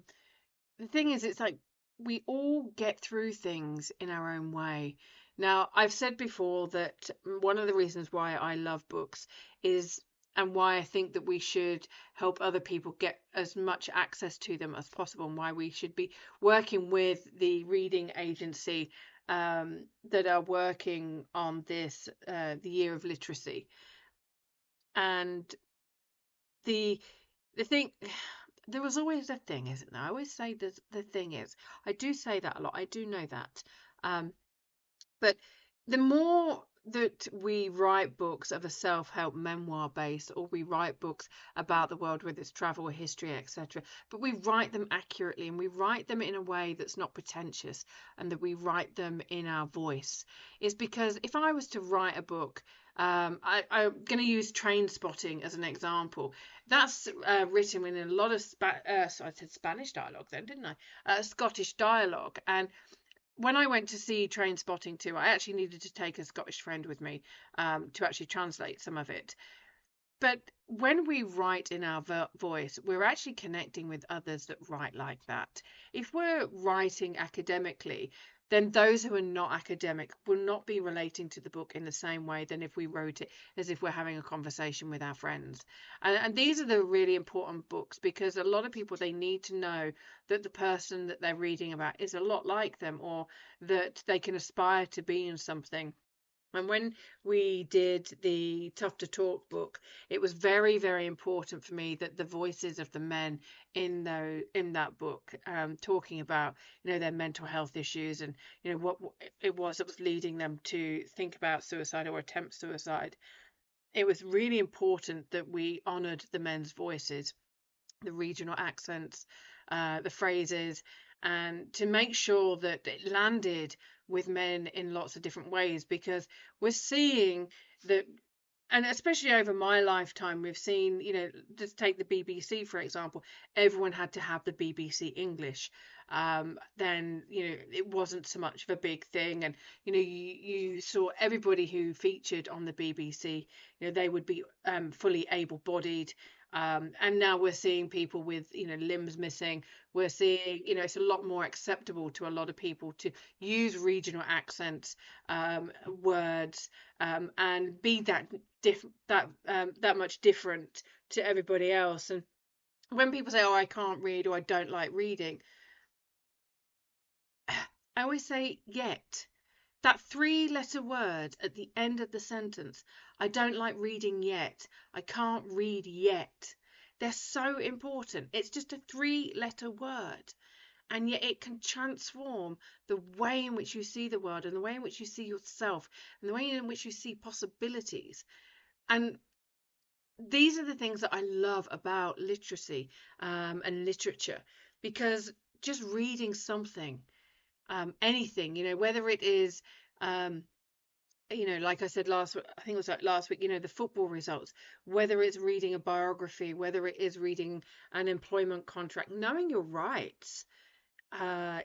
thing is, it's like we all get through things in our own way. Now, I've said before that one of the reasons why I love books is, and why I think that we should help other people get as much access to them as possible, and why we should be working with the reading agency that are working on this, the Year of Literacy. And the thing, there was always a thing, isn't there? I always say the thing is, I do say that a lot. I do know that. But the more that we write books of a self-help memoir base, or we write books about the world, whether it's travel or history, etc., but we write them accurately, and we write them in a way that's not pretentious, and that we write them in our voice, is because if I was to write a book, I'm going to use Trainspotting as an example. That's written in a lot of I said Spanish dialogue then, didn't I? Scottish dialogue. And when I went to see Trainspotting 2, I actually needed to take a Scottish friend with me to actually translate some of it. But when we write in our voice, we're actually connecting with others that write like that. If we're writing academically, then those who are not academic will not be relating to the book in the same way than if we wrote it as if we're having a conversation with our friends. And these are the really important books, because a lot of people, they need to know that the person that they're reading about is a lot like them, or that they can aspire to be in something. And when we did the Tough to Talk book, it was very, very important for me that the voices of the men in that book, talking about, their mental health issues, and what it was that was leading them to think about suicide or attempt suicide, it was really important that we honoured the men's voices, the regional accents, the phrases, and to make sure that it landed with men in lots of different ways, because we're seeing that, and especially over my lifetime, we've seen, just take the BBC, for example, everyone had to have the BBC English. Then, it wasn't so much of a big thing. And, you saw everybody who featured on the BBC, they would be fully able-bodied. And now we're seeing people with, limbs missing. We're seeing, it's a lot more acceptable to a lot of people to use regional accents, words, and be that much different to everybody else. And when people say, "Oh, I can't read," or "I don't like reading," I always say "yet." That three-letter word at the end of the sentence. I don't like reading yet. I can't read yet. They're so important. It's just a three-letter word, and yet it can transform the way in which you see the world, and the way in which you see yourself, and the way in which you see possibilities. And these are the things that I love about literacy, and literature, because just reading something, anything, whether it is, like I said I think it was like last week, the football results, whether it's reading a biography, whether it is reading an employment contract, knowing your rights,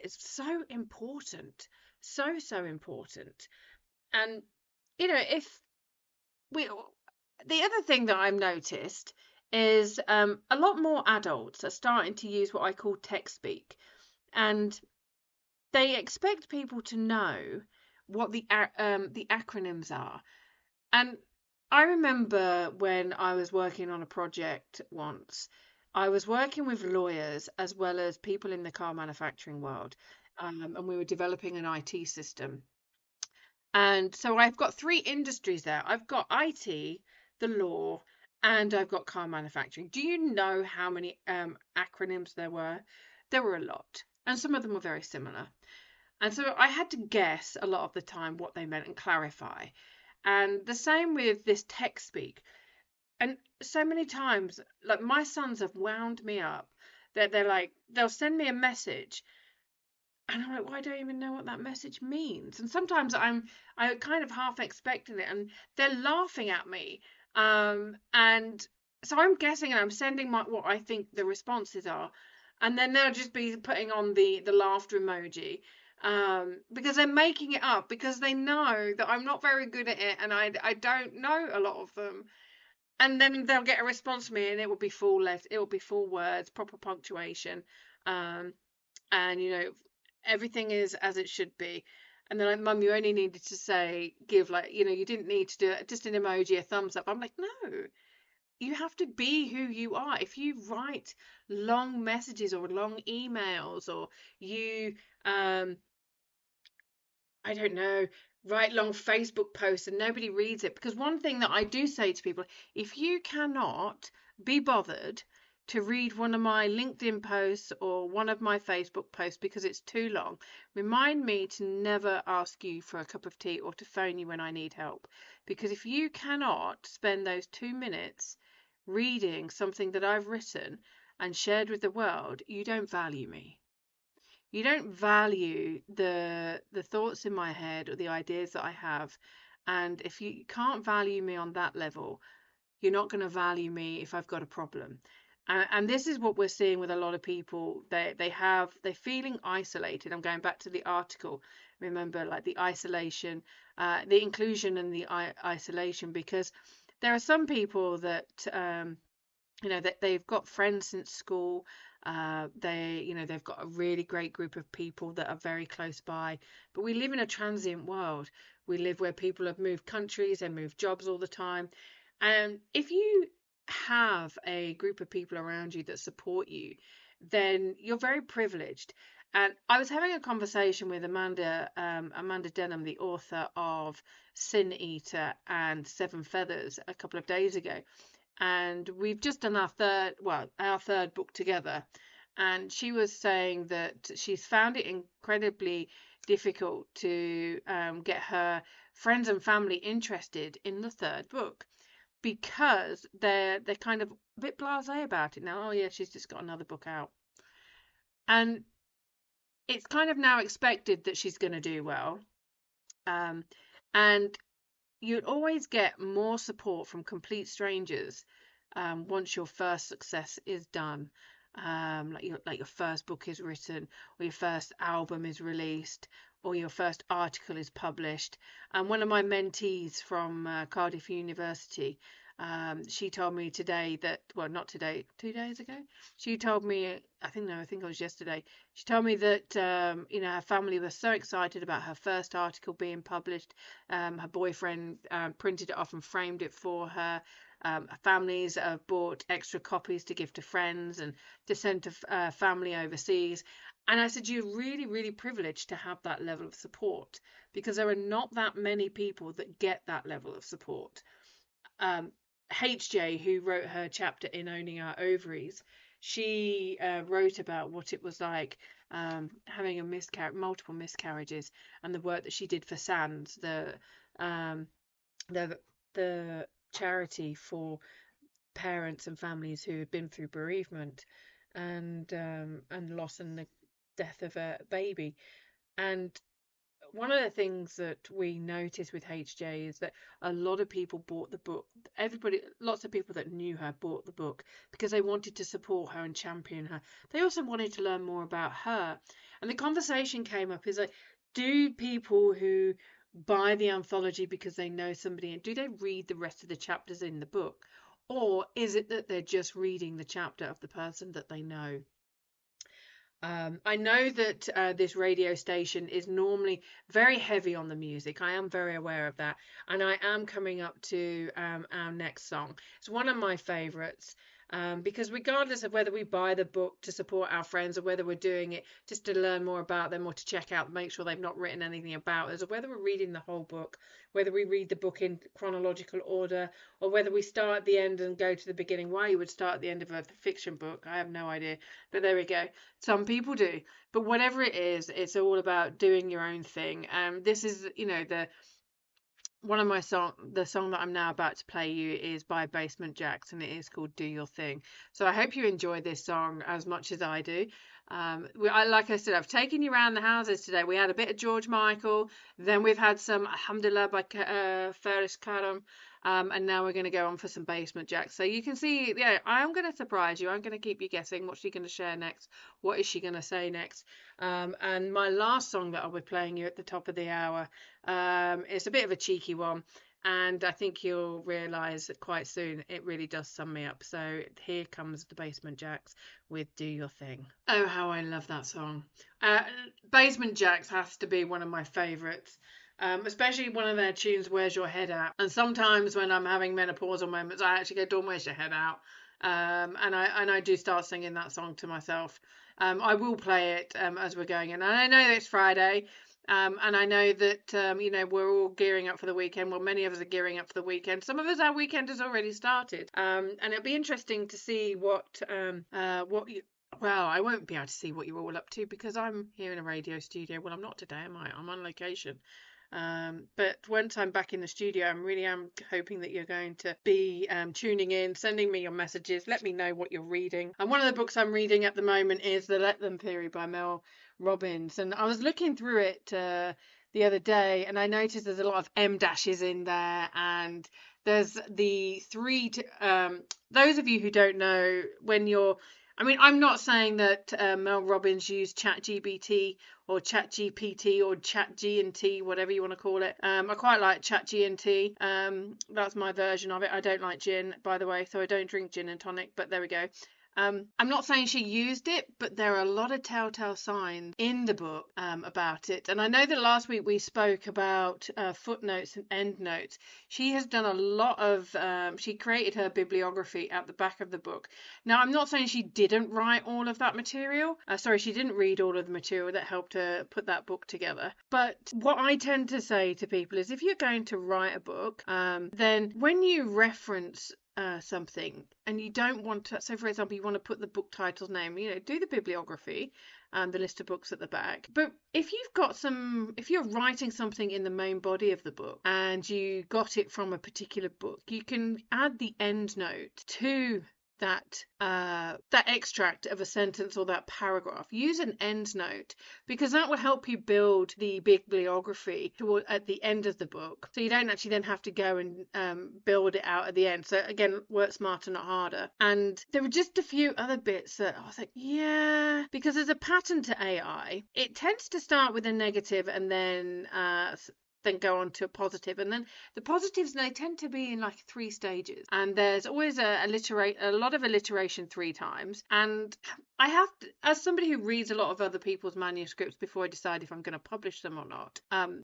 is so important, so important. And if we the other thing that I've noticed is, a lot more adults are starting to use what I call tech speak, and they expect people to know what the acronyms are. And I remember when I was working on a project once, I was working with lawyers as well as people in the car manufacturing world, and we were developing an IT system. And so I've got three industries there. I've got IT, the law, and I've got car manufacturing. Do you know how many acronyms there were? There were a lot, and some of them were very similar. And so I had to guess a lot of the time what they meant and clarify. And the same with this tech speak. And so many times, like my sons have wound me up that they're like, they'll send me a message and I'm like, well, I don't even know what that message means. And sometimes I kind of half expecting it, and they're laughing at me. And so I'm guessing, and I'm sending what I think the responses are, and then they'll just be putting on the laughter emoji, because they're making it up because they know that I'm not very good at it, and I don't know a lot of them. And then they'll get a response to me, and it will be it will be full words, proper punctuation, um, and everything is as it should be. And they're like, "Mum, you only needed to say, give, like, you didn't need to do it, just an emoji, a thumbs up." I'm like, no, you have to be who you are. If you write long messages or long emails, or you, I don't know, write long Facebook posts and nobody reads it. Because one thing that I do say to people, if you cannot be bothered to read one of my LinkedIn posts or one of my Facebook posts because it's too long, remind me to never ask you for a cup of tea or to phone you when I need help. Because if you cannot spend those 2 minutes reading something that I've written and shared with the world, you don't value me. You don't value the thoughts in my head or the ideas that I have. And if you can't value me on that level, you're not going to value me if I've got a problem. And this is what we're seeing with a lot of people. They're feeling isolated. I'm going back to the article. Remember, like the isolation, the inclusion and the isolation, because there are some people that, that they've got friends since school. They've got a really great group of people that are very close by. But we live in a transient world. We live where people have moved countries and moved jobs all the time. And if you have a group of people around you that support you, then you're very privileged. And I was having a conversation with Amanda Denham, the author of Sin Eater and Seven Feathers, a couple of days ago. And we've just done our third book together. And she was saying that she's found it incredibly difficult to get her friends and family interested in the third book. because they're kind of a bit blasé about it now. Oh yeah, she's just got another book out, and it's kind of now expected that she's going to do well. And you'd always get more support from complete strangers once your first success is done. Like your first book is written, or your first album is released, or your first article is published. And one of my mentees from Cardiff University, she told me today that, well, not today, 2 days ago, she told me, I think it was yesterday, she told me that, her family was so excited about her first article being published. Her boyfriend printed it off and framed it for her. Families have bought extra copies to give to friends and to send to family overseas. And I said, you're really, really privileged to have that level of support, because there are not that many people that get that level of support. HJ, who wrote her chapter in Owning Our Ovaries, she wrote about what it was like having multiple miscarriages, and the work that she did for SANDS, the charity for parents and families who have been through bereavement and loss and the death of a baby. And one of the things that we noticed with HJ is that a lot of people bought the book. Lots of people that knew her bought the book because they wanted to support her and champion her. They also wanted to learn more about her. And the conversation came up is like, do people who buy the anthology because they know somebody, and do they read the rest of the chapters in the book? Or is it that they're just reading the chapter of the person that they know? I know that this radio station is normally very heavy on the music. I am very aware of that. And I am coming up to our next song. It's one of my favourites. Because regardless of whether we buy the book to support our friends, or whether we're doing it just to learn more about them, or to check out, make sure they've not written anything about us, or whether we're reading the whole book, whether we read the book in chronological order, or whether we start at the end and go to the beginning. Why you would start at the end of a fiction book, I have no idea. But there we go. Some people do. But whatever it is, it's all about doing your own thing. This is, one of my the song that I'm now about to play you is by Basement Jaxx, and it is called Do Your Thing. So I hope you enjoy this song as much as I do. Like I said, I've taken you around the houses today. We had a bit of George Michael, then we've had some Alhamdulillah by Faris Karam, and now we're going to go on for some Basement Jaxx. So you can see, I'm going to surprise you. I'm going to keep you guessing. What's she going to share next? What is she going to say next? And my last song that I'll be playing you at the top of the hour, it's a bit of a cheeky one, and I think you'll realise that quite soon it really does sum me up. So here comes the Basement Jaxx with Do Your Thing. Oh, how I love that song. Basement Jaxx has to be one of my favourites. Especially one of their tunes, Where's Your Head At? And sometimes when I'm having menopausal moments, I actually go, Dawn, where's your head out? And I do start singing that song to myself. I will play it as we're going in. And I know that it's Friday, and I know that we're all gearing up for the weekend. Well, many of us are gearing up for the weekend. Some of us, our weekend has already started. And it'll be interesting to see what you. Well, I won't be able to see what you're all up to because I'm here in a radio studio. Well, I'm not today, am I? I'm on location. But once I'm back in the studio, I really am hoping that you're going to be tuning in, sending me your messages. Let me know what you're reading. And one of the books I'm reading at the moment is The Let Them Theory by Mel Robbins. And I was looking through it the other day, and I noticed there's a lot of M dashes in there, and there's the those of you who don't know, I'm not saying that Mel Robbins used ChatGPT or ChatGPT or ChatG&T, whatever you want to call it. I quite like ChatG&T. That's my version of it. I don't like gin, by the way, so I don't drink gin and tonic, but there we go. I'm not saying she used it, but there are a lot of telltale signs in the book about it. And I know that last week we spoke about footnotes and endnotes. She has done a lot of, she created her bibliography at the back of the book. Now, I'm not saying she didn't write all of that material. She didn't read all of the material that helped her put that book together. But what I tend to say to people is if you're going to write a book, then when you reference something and you don't want to, so for example, you want to put the book title's name, do the bibliography, the list of books at the back. But if you're writing something in the main body of the book and you got it from a particular book, you can add the end note to that extract of a sentence or that paragraph. Use an end note, because that will help you build the bibliography at the end of the book, so you don't actually then have to go and build it out at the end. So again, work smarter, not harder. And there were just a few other bits that I was like, yeah, because there's a pattern to AI. It tends to start with a negative and then go on to a positive, and then the positives, they tend to be in like 3 stages, and there's always a lot of alliteration 3 times. And I have to, as somebody who reads a lot of other people's manuscripts before I decide if I'm going to publish them or not,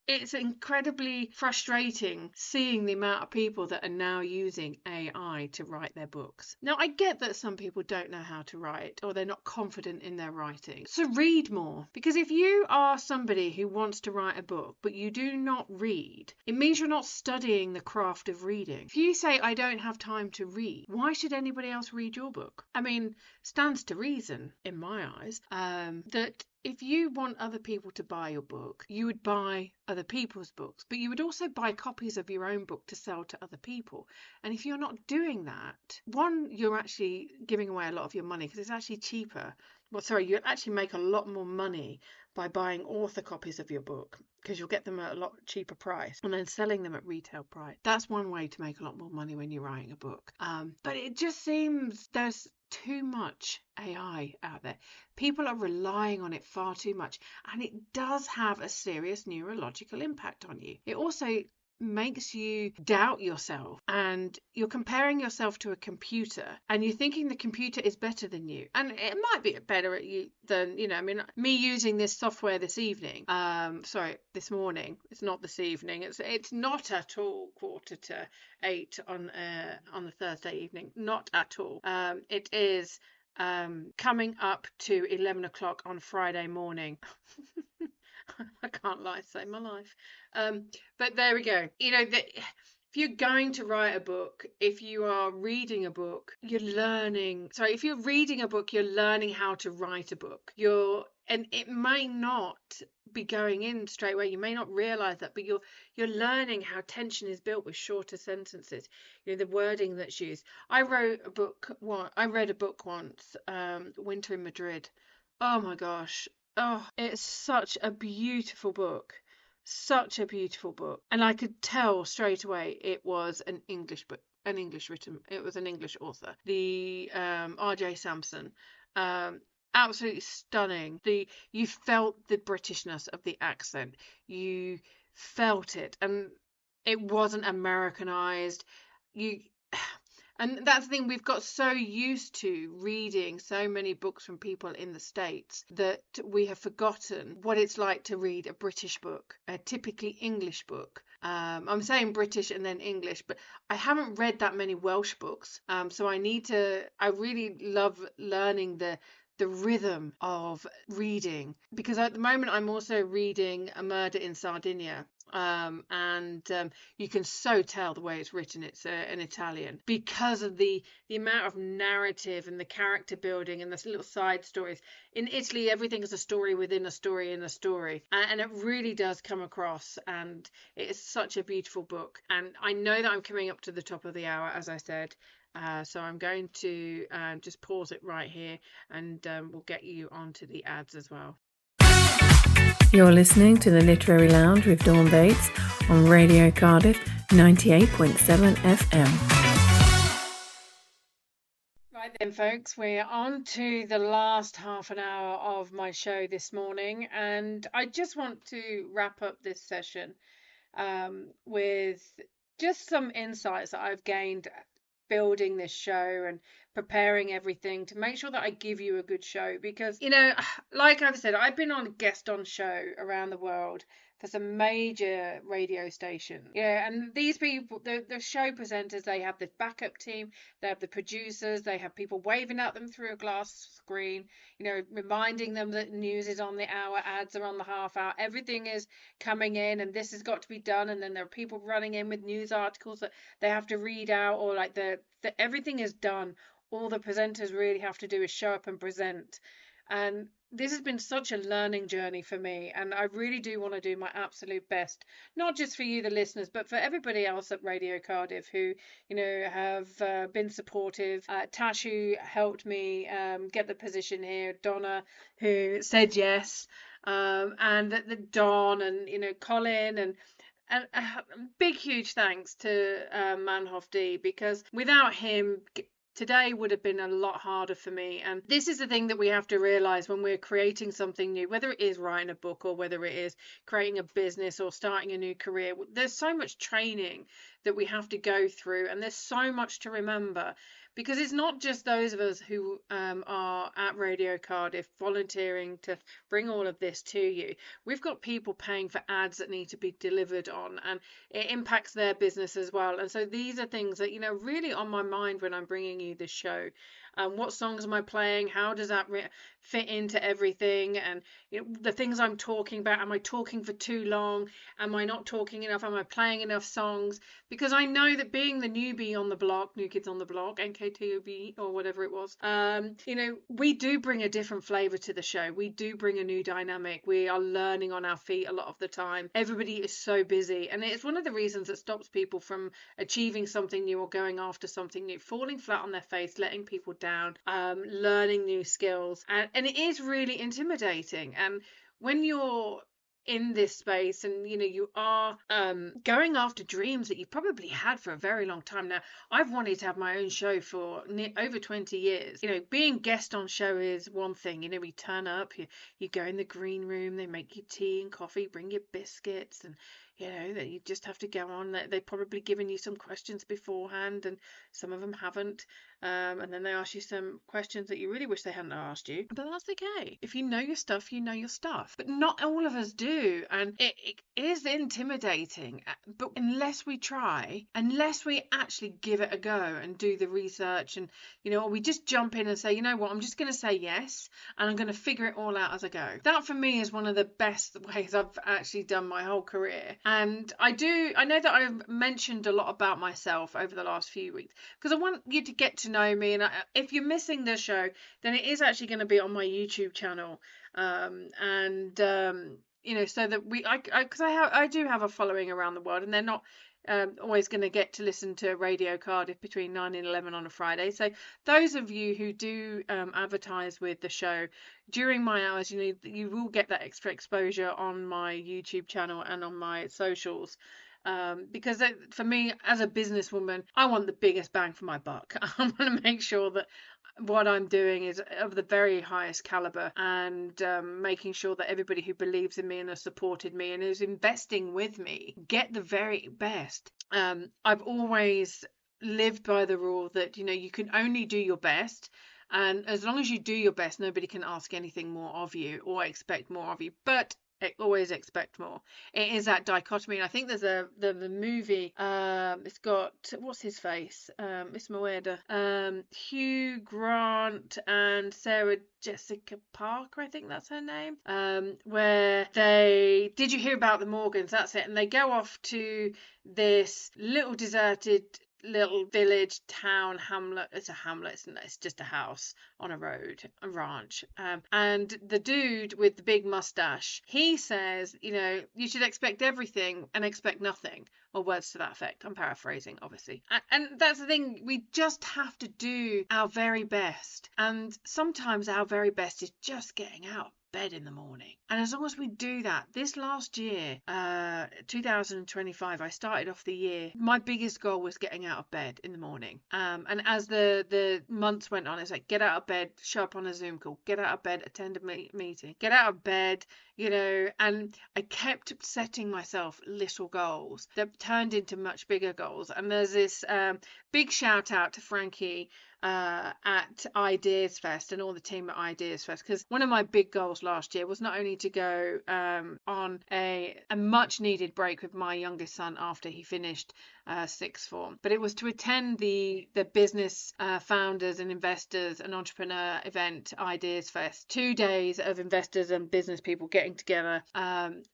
it's incredibly frustrating seeing the amount of people that are now using AI to write their books. Now, I get that some people don't know how to write, or they're not confident in their writing, so read more. Because if you are somebody who wants to write a book but you do not read, it means you're not studying the craft of reading. If you say, I don't have time to read, why should anybody else read your book? I mean, stands to reason in my eyes that if you want other people to buy your book, you would buy other people's books, but you would also buy copies of your own book to sell to other people. And if you're not doing that, one, you're actually giving away a lot of your money, because it's actually cheaper. Well, sorry, you actually make a lot more money by buying author copies of your book, because you'll get them at a lot cheaper price and then selling them at retail price. That's one way to make a lot more money when you're writing a book. But it just seems there's too much AI out there. People are relying on it far too much, and it does have a serious neurological impact on you. It also makes you doubt yourself, and you're comparing yourself to a computer, and you're thinking the computer is better than you, and it might be better at you than, I mean, me using this software this morning, it's not this evening, it's not at all 7:45 on a Thursday evening, not at all. It is coming up to 11 o'clock on Friday morning. I can't lie, save my life. But there we go. If you're going to write a book, if you are reading a book, if you're reading a book, you're learning how to write a book. And it may not be going in straight away. You may not realize that, but you're learning how tension is built with shorter sentences. The wording that's used. I read a book once, Winter in Madrid. Oh my gosh. Oh, it's such a beautiful book. Such a beautiful book. And I could tell straight away it was an English book, it was an English author. The R.J. Sampson. Absolutely stunning. You felt the Britishness of the accent. You felt it, and it wasn't Americanized. And that's the thing, we've got so used to reading so many books from people in the States that we have forgotten what it's like to read a British book, a typically English book. I'm saying British and then English, but I haven't read that many Welsh books. So I really love learning the rhythm of reading, because at the moment I'm also reading A Murder in Sardinia, and you can so tell the way it's written. It's in Italian, because of the amount of narrative and the character building and the little side stories. In Italy, everything is a story within a story in a story, and it really does come across, and it is such a beautiful book. And I know that I'm coming up to the top of the hour, as I said. So I'm going to just pause it right here, and we'll get you onto the ads as well. You're listening to the Literary Lounge with Dawn Bates on Radio Cardiff 98.7 FM. Right then, folks, we're on to the last half an hour of my show this morning, and I just want to wrap up this session with just some insights that I've gained building this show and preparing everything to make sure that I give you a good show, because like I've said, I've been on a guest on show around the world for some major radio stations, and these people, the show presenters, they have the backup team, they have the producers, they have people waving at them through a glass screen, reminding them that news is on the hour, ads are on the half hour, everything is coming in and this has got to be done, and then there are people running in with news articles that they have to read out, or like everything is done. All the presenters really have to do is show up and present. And this has been such a learning journey for me, and I really do want to do my absolute best, not just for you, the listeners, but for everybody else at Radio Cardiff who, have been supportive. Tash, who helped me get the position here, Donna, who said yes, and the Don, and Colin, and big huge thanks to Manhoff D, because without him, today would have been a lot harder for me. And this is the thing that we have to realize when we're creating something new, whether it is writing a book or whether it is creating a business or starting a new career. There's so much training that we have to go through, and there's so much to remember, because it's not just those of us who are at Radio Cardiff volunteering to bring all of this to you. We've got people paying for ads that need to be delivered on, and it impacts their business as well. And so these are things that, really on my mind when I'm bringing you this show. What songs am I playing? How does that fit into everything? And the things I'm talking about, am I talking for too long? Am I not talking enough? Am I playing enough songs? Because I know that being the newbie on the block, New Kids on the Block, NKTOB or whatever it was, we do bring a different flavour to the show. We do bring a new dynamic. We are learning on our feet a lot of the time. Everybody is so busy, and it's one of the reasons that stops people from achieving something new or going after something new, falling flat on their face, letting people down, learning new skills, and it is really intimidating. And when you're in this space and you are going after dreams that you've probably had for a very long time now. I've wanted to have my own show for over 20 years. Being guest on show is one thing. We turn up, you go in the green room, they make you tea and coffee, bring you biscuits, and that you just have to go on. They've probably given you some questions beforehand, and some of them haven't. And then they ask you some questions that you really wish they hadn't asked you. But that's okay. If you know your stuff, you know your stuff. But not all of us do. And it is intimidating. But unless we try, unless we actually give it a go and do the research, and, or we just jump in and say, you know what, I'm just going to say yes, and I'm going to figure it all out as I go. That for me is one of the best ways I've actually done my whole career. And I know that I've mentioned a lot about myself over the last few weeks, because I want you to get to know me. And if you're missing the show, then it is actually going to be on my YouTube channel. So that because I do have a following around the world, and they're not always going to get to listen to Radio Cardiff between 9 and 11 on a Friday. So those of you who do advertise with the show during my hours, you will get that extra exposure on my YouTube channel and on my socials. Because for me, as a businesswoman, I want the biggest bang for my buck. I want to make sure that what I'm doing is of the very highest caliber, and making sure that everybody who believes in me and has supported me and is investing with me get the very best. I've always lived by the rule that you can only do your best, and as long as you do your best, nobody can ask anything more of you or expect more of you. But always expect more. It is that dichotomy. And I think there's the movie, it's got, what's his face, Miss Moeda, Hugh Grant and Sarah Jessica Parker, I think that's her name, where did you hear about the Morgans? That's it. And they go off to this little deserted little village, town, hamlet. It's a hamlet, isn't it? It's just a house on a road, a ranch. And the dude with the big mustache, he says, you should expect everything and expect nothing, or words to that effect. I'm paraphrasing, obviously. And that's the thing. We just have to do our very best. And sometimes our very best is just getting out of bed in the morning. And as long as we do that, this last year, 2025, I started off the year, my biggest goal was getting out of bed in the morning. And as the months went on, it's like, get out of bed, show up on a Zoom call, get out of bed, attend a meeting, get out of bed, and I kept setting myself little goals that turned into much bigger goals. And there's this big shout out to Frankie at Ideas Fest and all the team at Ideas Fest, because one of my big goals last year was not only to go on a much needed break with my youngest son after he finished sixth form, but it was to attend the business founders and investors and entrepreneur event, Ideas Fest. 2 days of investors and business people getting together,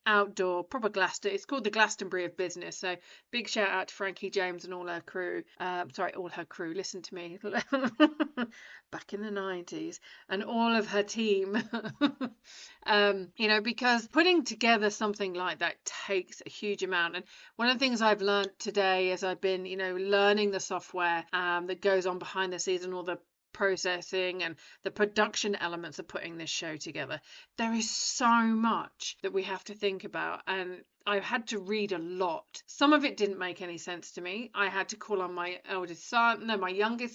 outdoor, proper Glastonbury. It's called the Glastonbury of business. So big shout out to Frankie James and all her crew. All her crew. Listen to me. back in the 90s, and all of her team. Because putting together something like that takes a huge amount. And one of the things I've learned today as I've been, learning the software that goes on behind the scenes and all the processing and the production elements of putting this show together, there is so much that we have to think about, and I've had to read a lot. Some of it didn't make any sense to me. I had to call on my youngest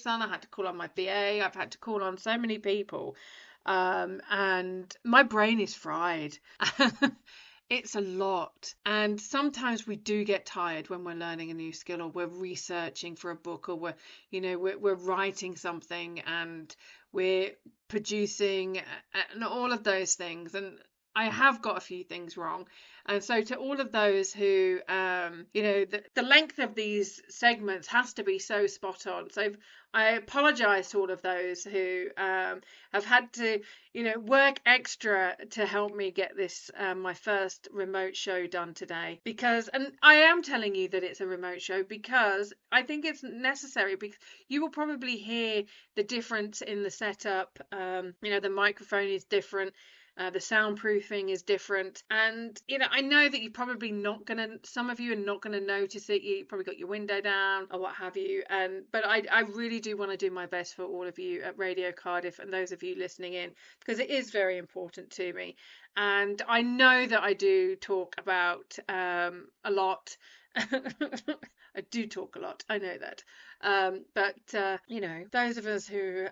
son. I had to call on my BA. I've had to call on so many people, and my brain is fried. It's a lot. And sometimes we do get tired when we're learning a new skill, or we're researching for a book, or we're writing something and we're producing and all of those things. And I have got a few things wrong. And so to all of those who, the length of these segments has to be so spot on. So I apologize to all of those who have had to, work extra to help me get this, my first remote show done today. And I am telling you that it's a remote show because I think it's necessary, because you will probably hear the difference in the setup. The microphone is different. The soundproofing is different, and I know that some of you are not gonna notice it. You probably got your window down or what have you, but I really do want to do my best for all of you at Radio Cardiff and those of you listening in, because it is very important to me. And I know that I do talk about a lot. I do talk a lot, I know that, but those of us who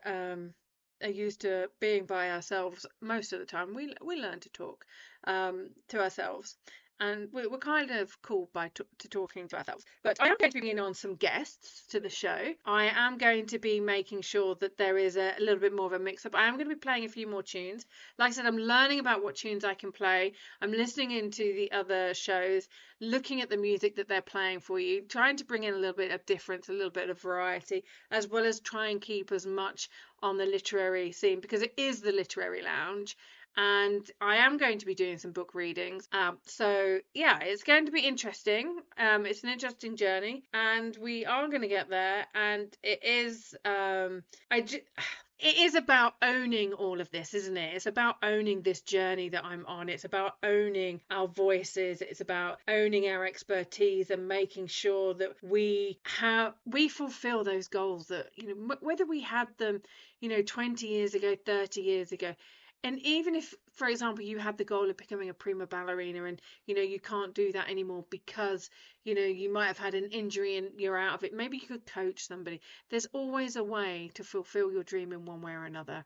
are used to being by ourselves most of the time, we learn to talk to ourselves, and we're kind of cool to talking to ourselves. But I am going to be bringing on some guests to the show. I am going to be making sure that there is a little bit more of a mix-up. I am going to be playing a few more tunes. Like I said, I'm learning about what tunes I can play. I'm listening into the other shows, looking at the music that they're playing for you, trying to bring in a little bit of difference, a little bit of variety, as well as try and keep as much on the literary scene, because it is the Literary Lounge. And I am going to be doing some book readings. So yeah, it's going to be interesting. It's an interesting journey, and we are going to get there. And it is, it is about owning all of this, isn't it? It's about owning this journey that I'm on. It's about owning our voices. It's about owning our expertise and making sure that we fulfill those goals that, whether we had them, 20 years ago, 30 years ago. And even if, for example, you had the goal of becoming a prima ballerina and, you can't do that anymore because, you might have had an injury and you're out of it. Maybe you could coach somebody. There's always a way to fulfill your dream in one way or another.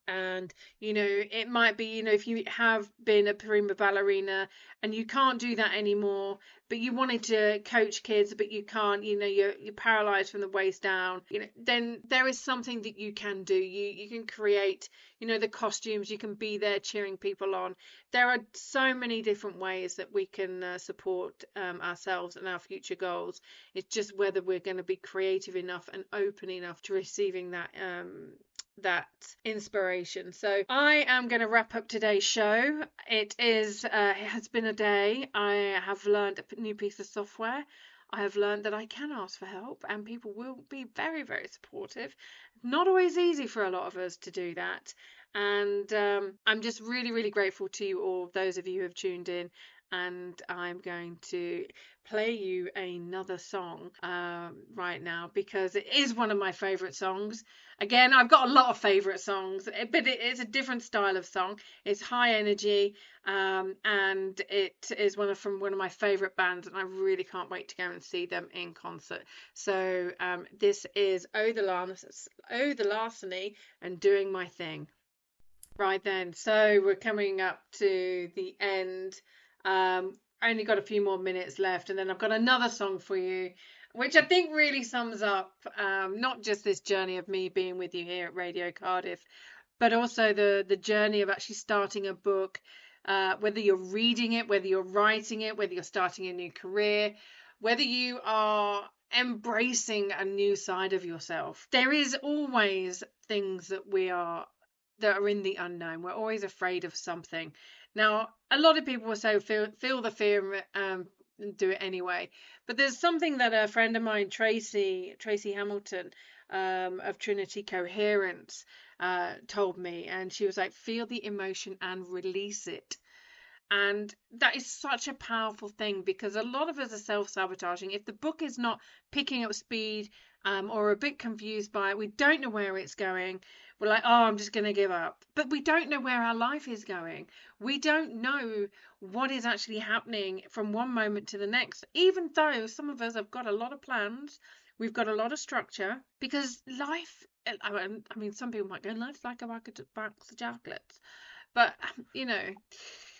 And it might be, if you have been a prima ballerina and you can't do that anymore, but you wanted to coach kids but you can't, you're paralyzed from the waist down, then there is something that you can do. You can create, the costumes, you can be there cheering people on. There are so many different ways that we can support ourselves and our future goals. It's just whether we're going to be creative enough and open enough to receiving that inspiration. So I am going to wrap up today's show. It has been a day. I have learned a new piece of software. I have learned that I can ask for help and people will be very, very supportive. Not always easy for a lot of us to do that. And I'm just really, really grateful to you all, those of you who have tuned in. And I'm going to play you another song right now, because it is one of my favourite songs. Again, I've got a lot of favourite songs, but it's a different style of song. It's high energy, and it is from one of my favourite bands, and I really can't wait to go and see them in concert. So this is Oh the Larceny and Doing My Thing. Right then, so we're coming up to the end. Only got a few more minutes left, and then I've got another song for you, which I think really sums up not just this journey of me being with you here at Radio Cardiff, but also the journey of actually starting a book, whether you're reading it, whether you're writing it, whether you're starting a new career, whether you are embracing a new side of yourself. There is always things that are in the unknown. We're always afraid of something. Now, a lot of people will say feel the fear and do it anyway. But there's something that a friend of mine, Tracy Hamilton, of Trinity Coherence told me, and she was like, feel the emotion and release it. And that is such a powerful thing, because a lot of us are self-sabotaging. If the book is not picking up speed, or a bit confused by it, we don't know where it's going. We're like, oh, I'm just going to give up. But we don't know where our life is going. We don't know what is actually happening from one moment to the next, even though some of us have got a lot of plans. We've got a lot of structure, because life, I mean, some people might go, life's like a box of chocolates. But,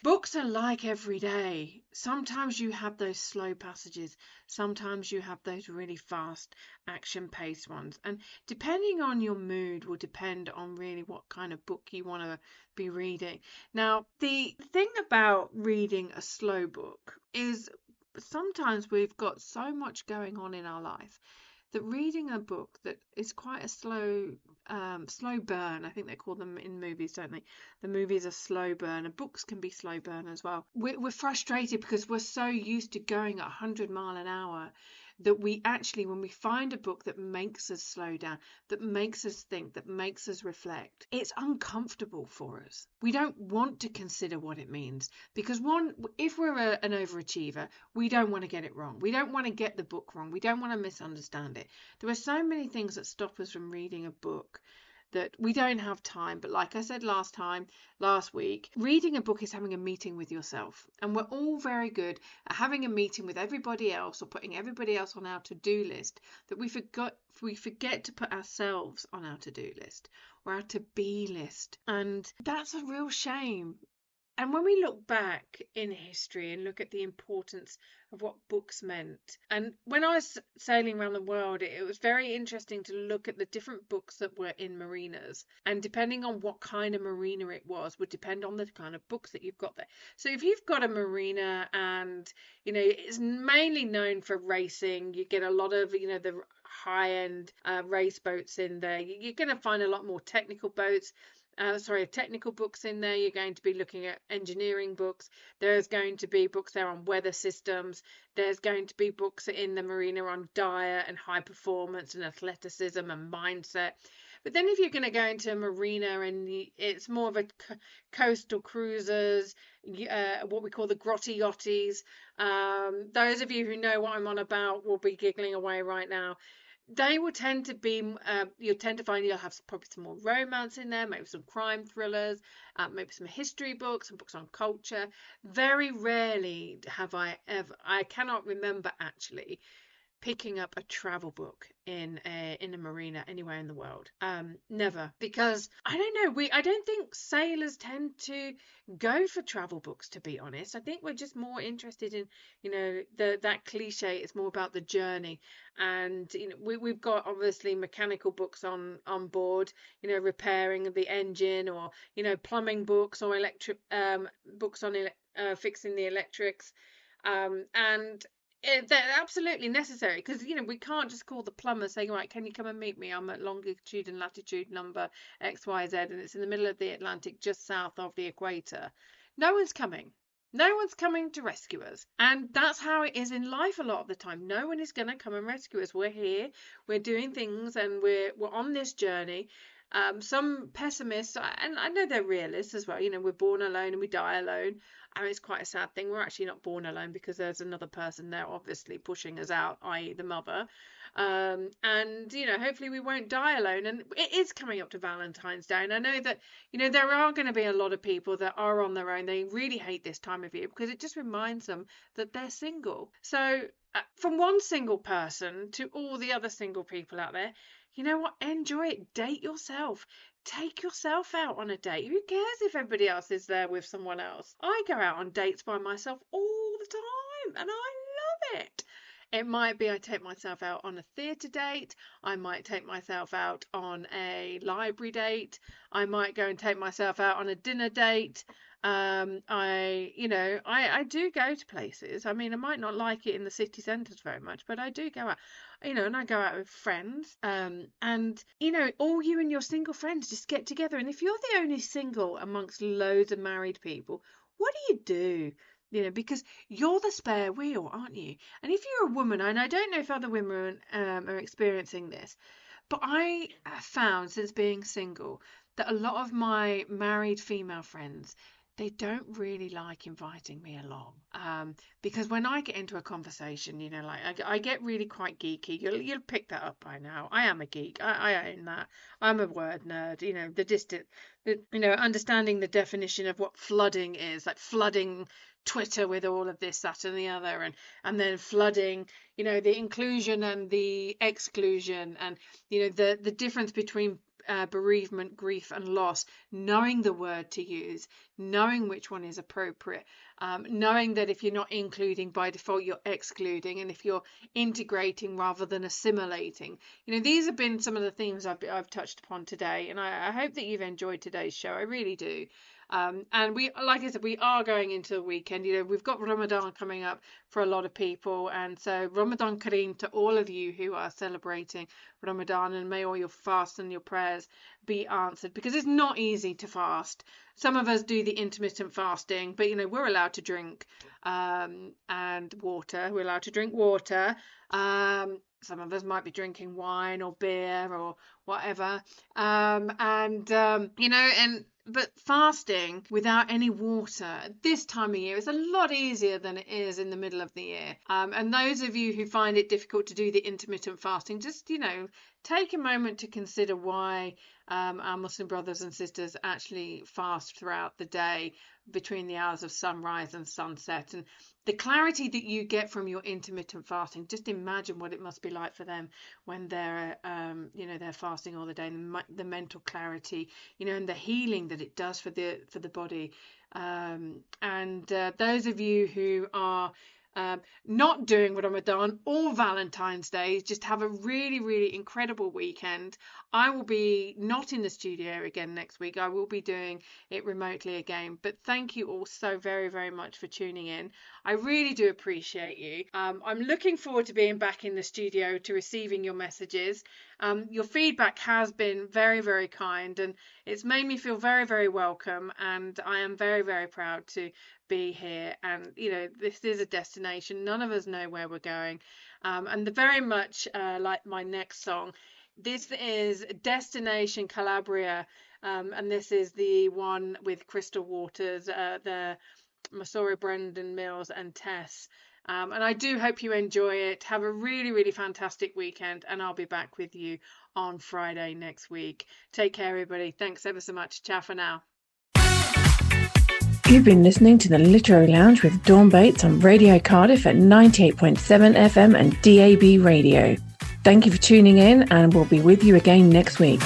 books are like every day. Sometimes you have those slow passages. Sometimes you have those really fast action-paced ones. And depending on your mood will depend on really what kind of book you want to be reading. Now, the thing about reading a slow book is sometimes we've got so much going on in our life that reading a book that is quite a slow burn, I think they call them in movies, don't they? The movies are slow burn, and books can be slow burn as well. We're frustrated because we're so used to going at 100 miles an hour that we actually, when we find a book that makes us slow down, that makes us think, that makes us reflect, it's uncomfortable for us. We don't want to consider what it means, because one, if we're an overachiever, we don't want to get it wrong. We don't want to get the book wrong. We don't want to misunderstand it. There are so many things that stop us from reading a book that we don't have time. But like I said last week, reading a book is having a meeting with yourself. And we're all very good at having a meeting with everybody else, or putting everybody else on our to-do list, that we forget to put ourselves on our to-do list or our to-be list. And that's a real shame. And when we look back in history and look at the importance of what books meant, and when I was sailing around the world, it was very interesting to look at the different books that were in marinas. And depending on what kind of marina it was, would depend on the kind of books that you've got there. So if you've got a marina and, it's mainly known for racing, you get a lot of, the high-end race boats in there. You're going to find a lot more technical boats. Technical books in there. You're going to be looking at engineering books. There's going to be books there on weather systems. There's going to be books in the marina on diet and high performance and athleticism and mindset. But then if you're going to go into a marina and it's more of a coastal cruisers, what we call the grotty yachties, those of you who know what I'm on about will be giggling away right now. They will tend to be, you'll tend to find you'll have probably some more romance in there, maybe some crime thrillers, maybe some history books, some books on culture. Very rarely have I cannot remember actually picking up a travel book in a marina anywhere in the world. Never, because I don't know, I don't think sailors tend to go for travel books, to be honest. I think we're just more interested in, that cliche. It's more about the journey. And we've got obviously mechanical books on board, repairing the engine, or plumbing books, or electric books on fixing the electrics, and they're absolutely necessary, because we can't just call the plumber saying, right, can you come and meet me? I'm at longitude and latitude number XYZ, and it's in the middle of the Atlantic, just south of the equator. No one's coming. No one's coming to rescue us. And that's how it is in life a lot of the time. No one is going to come and rescue us. We're here, we're doing things, and we're on this journey. Some pessimists, and I know they're realists as well, we're born alone and we die alone. I mean, it's quite a sad thing. We're actually not born alone, because there's another person there obviously pushing us out, i.e. the mother. And hopefully we won't die alone. And it is coming up to Valentine's Day, and I know that there are going to be a lot of people that are on their own. They really hate this time of year, because it just reminds them that they're single. So from one single person to all the other single people out there, you know what? Enjoy it. Date yourself. Take yourself out on a date. Who cares if everybody else is there with someone else? I go out on dates by myself all the time, and I love it. It might be I take myself out on a theatre date. I might take myself out on a library date. I might go and take myself out on a dinner date. I do go to places. I mean, I might not like it in the city centres very much, but I do go out, and I go out with friends. And all you and your single friends just get together. And if you're the only single amongst loads of married people, what do? Because you're the spare wheel, aren't you? And if you're a woman, and I don't know if other women are experiencing this, But I have found since being single that a lot of my married female friends, they don't really like inviting me along, because when I get into a conversation, like I get really quite geeky. You'll pick that up by now. I am a geek. I own that. I'm a word nerd. Understanding the definition of what flooding is, like flooding Twitter with all of this, that, and the other, and then flooding, the inclusion and the exclusion, and the difference between bereavement, grief, and loss, knowing the word to use, knowing which one is appropriate, knowing that if you're not including by default, you're excluding, and if you're integrating rather than assimilating. These have been some of the themes I've touched upon today, and I hope that you've enjoyed today's show. I really do. And we, like I said, we are going into the weekend. We've got Ramadan coming up for a lot of people, and so Ramadan Kareem to all of you who are celebrating Ramadan, and may all your fasts and your prayers be answered, because it's not easy to fast. Some of us do the intermittent fasting, but we're allowed to drink and water. We're allowed to drink water. Some of us might be drinking wine or beer or whatever. But fasting without any water this time of year is a lot easier than it is in the middle of the year. And those of you who find it difficult to do the intermittent fasting, just, take a moment to consider why our Muslim brothers and sisters actually fast throughout the day between the hours of sunrise and sunset. And the clarity that you get from your intermittent fasting, just imagine what it must be like for them when they're fasting all the day, and the mental clarity, and the healing that it does for the body. Those of you who are not doing Ramadan or Valentine's Day, just have a really, really incredible weekend. I will be not in the studio again next week. I will be doing it remotely again. But thank you all so very, very much for tuning in. I really do appreciate you. I'm looking forward to being back in the studio, to receiving your messages. Your feedback has been very, very kind, and it's made me feel very, very welcome. And I am very, very proud to be here. And this is a destination. None of us know where we're going. And very much like my next song, this is Destination Calabria, and this is the one with Crystal Waters, the Masori Brendan Mills and Tess. And I do hope you enjoy it. Have a really, really fantastic weekend, and I'll be back with you on Friday next week. Take care, everybody. Thanks ever so much. Ciao for now. You've been listening to the Literary Lounge with Dawn Bates on Radio Cardiff at 98.7 FM and DAB Radio. Thank you for tuning in, and we'll be with you again next week.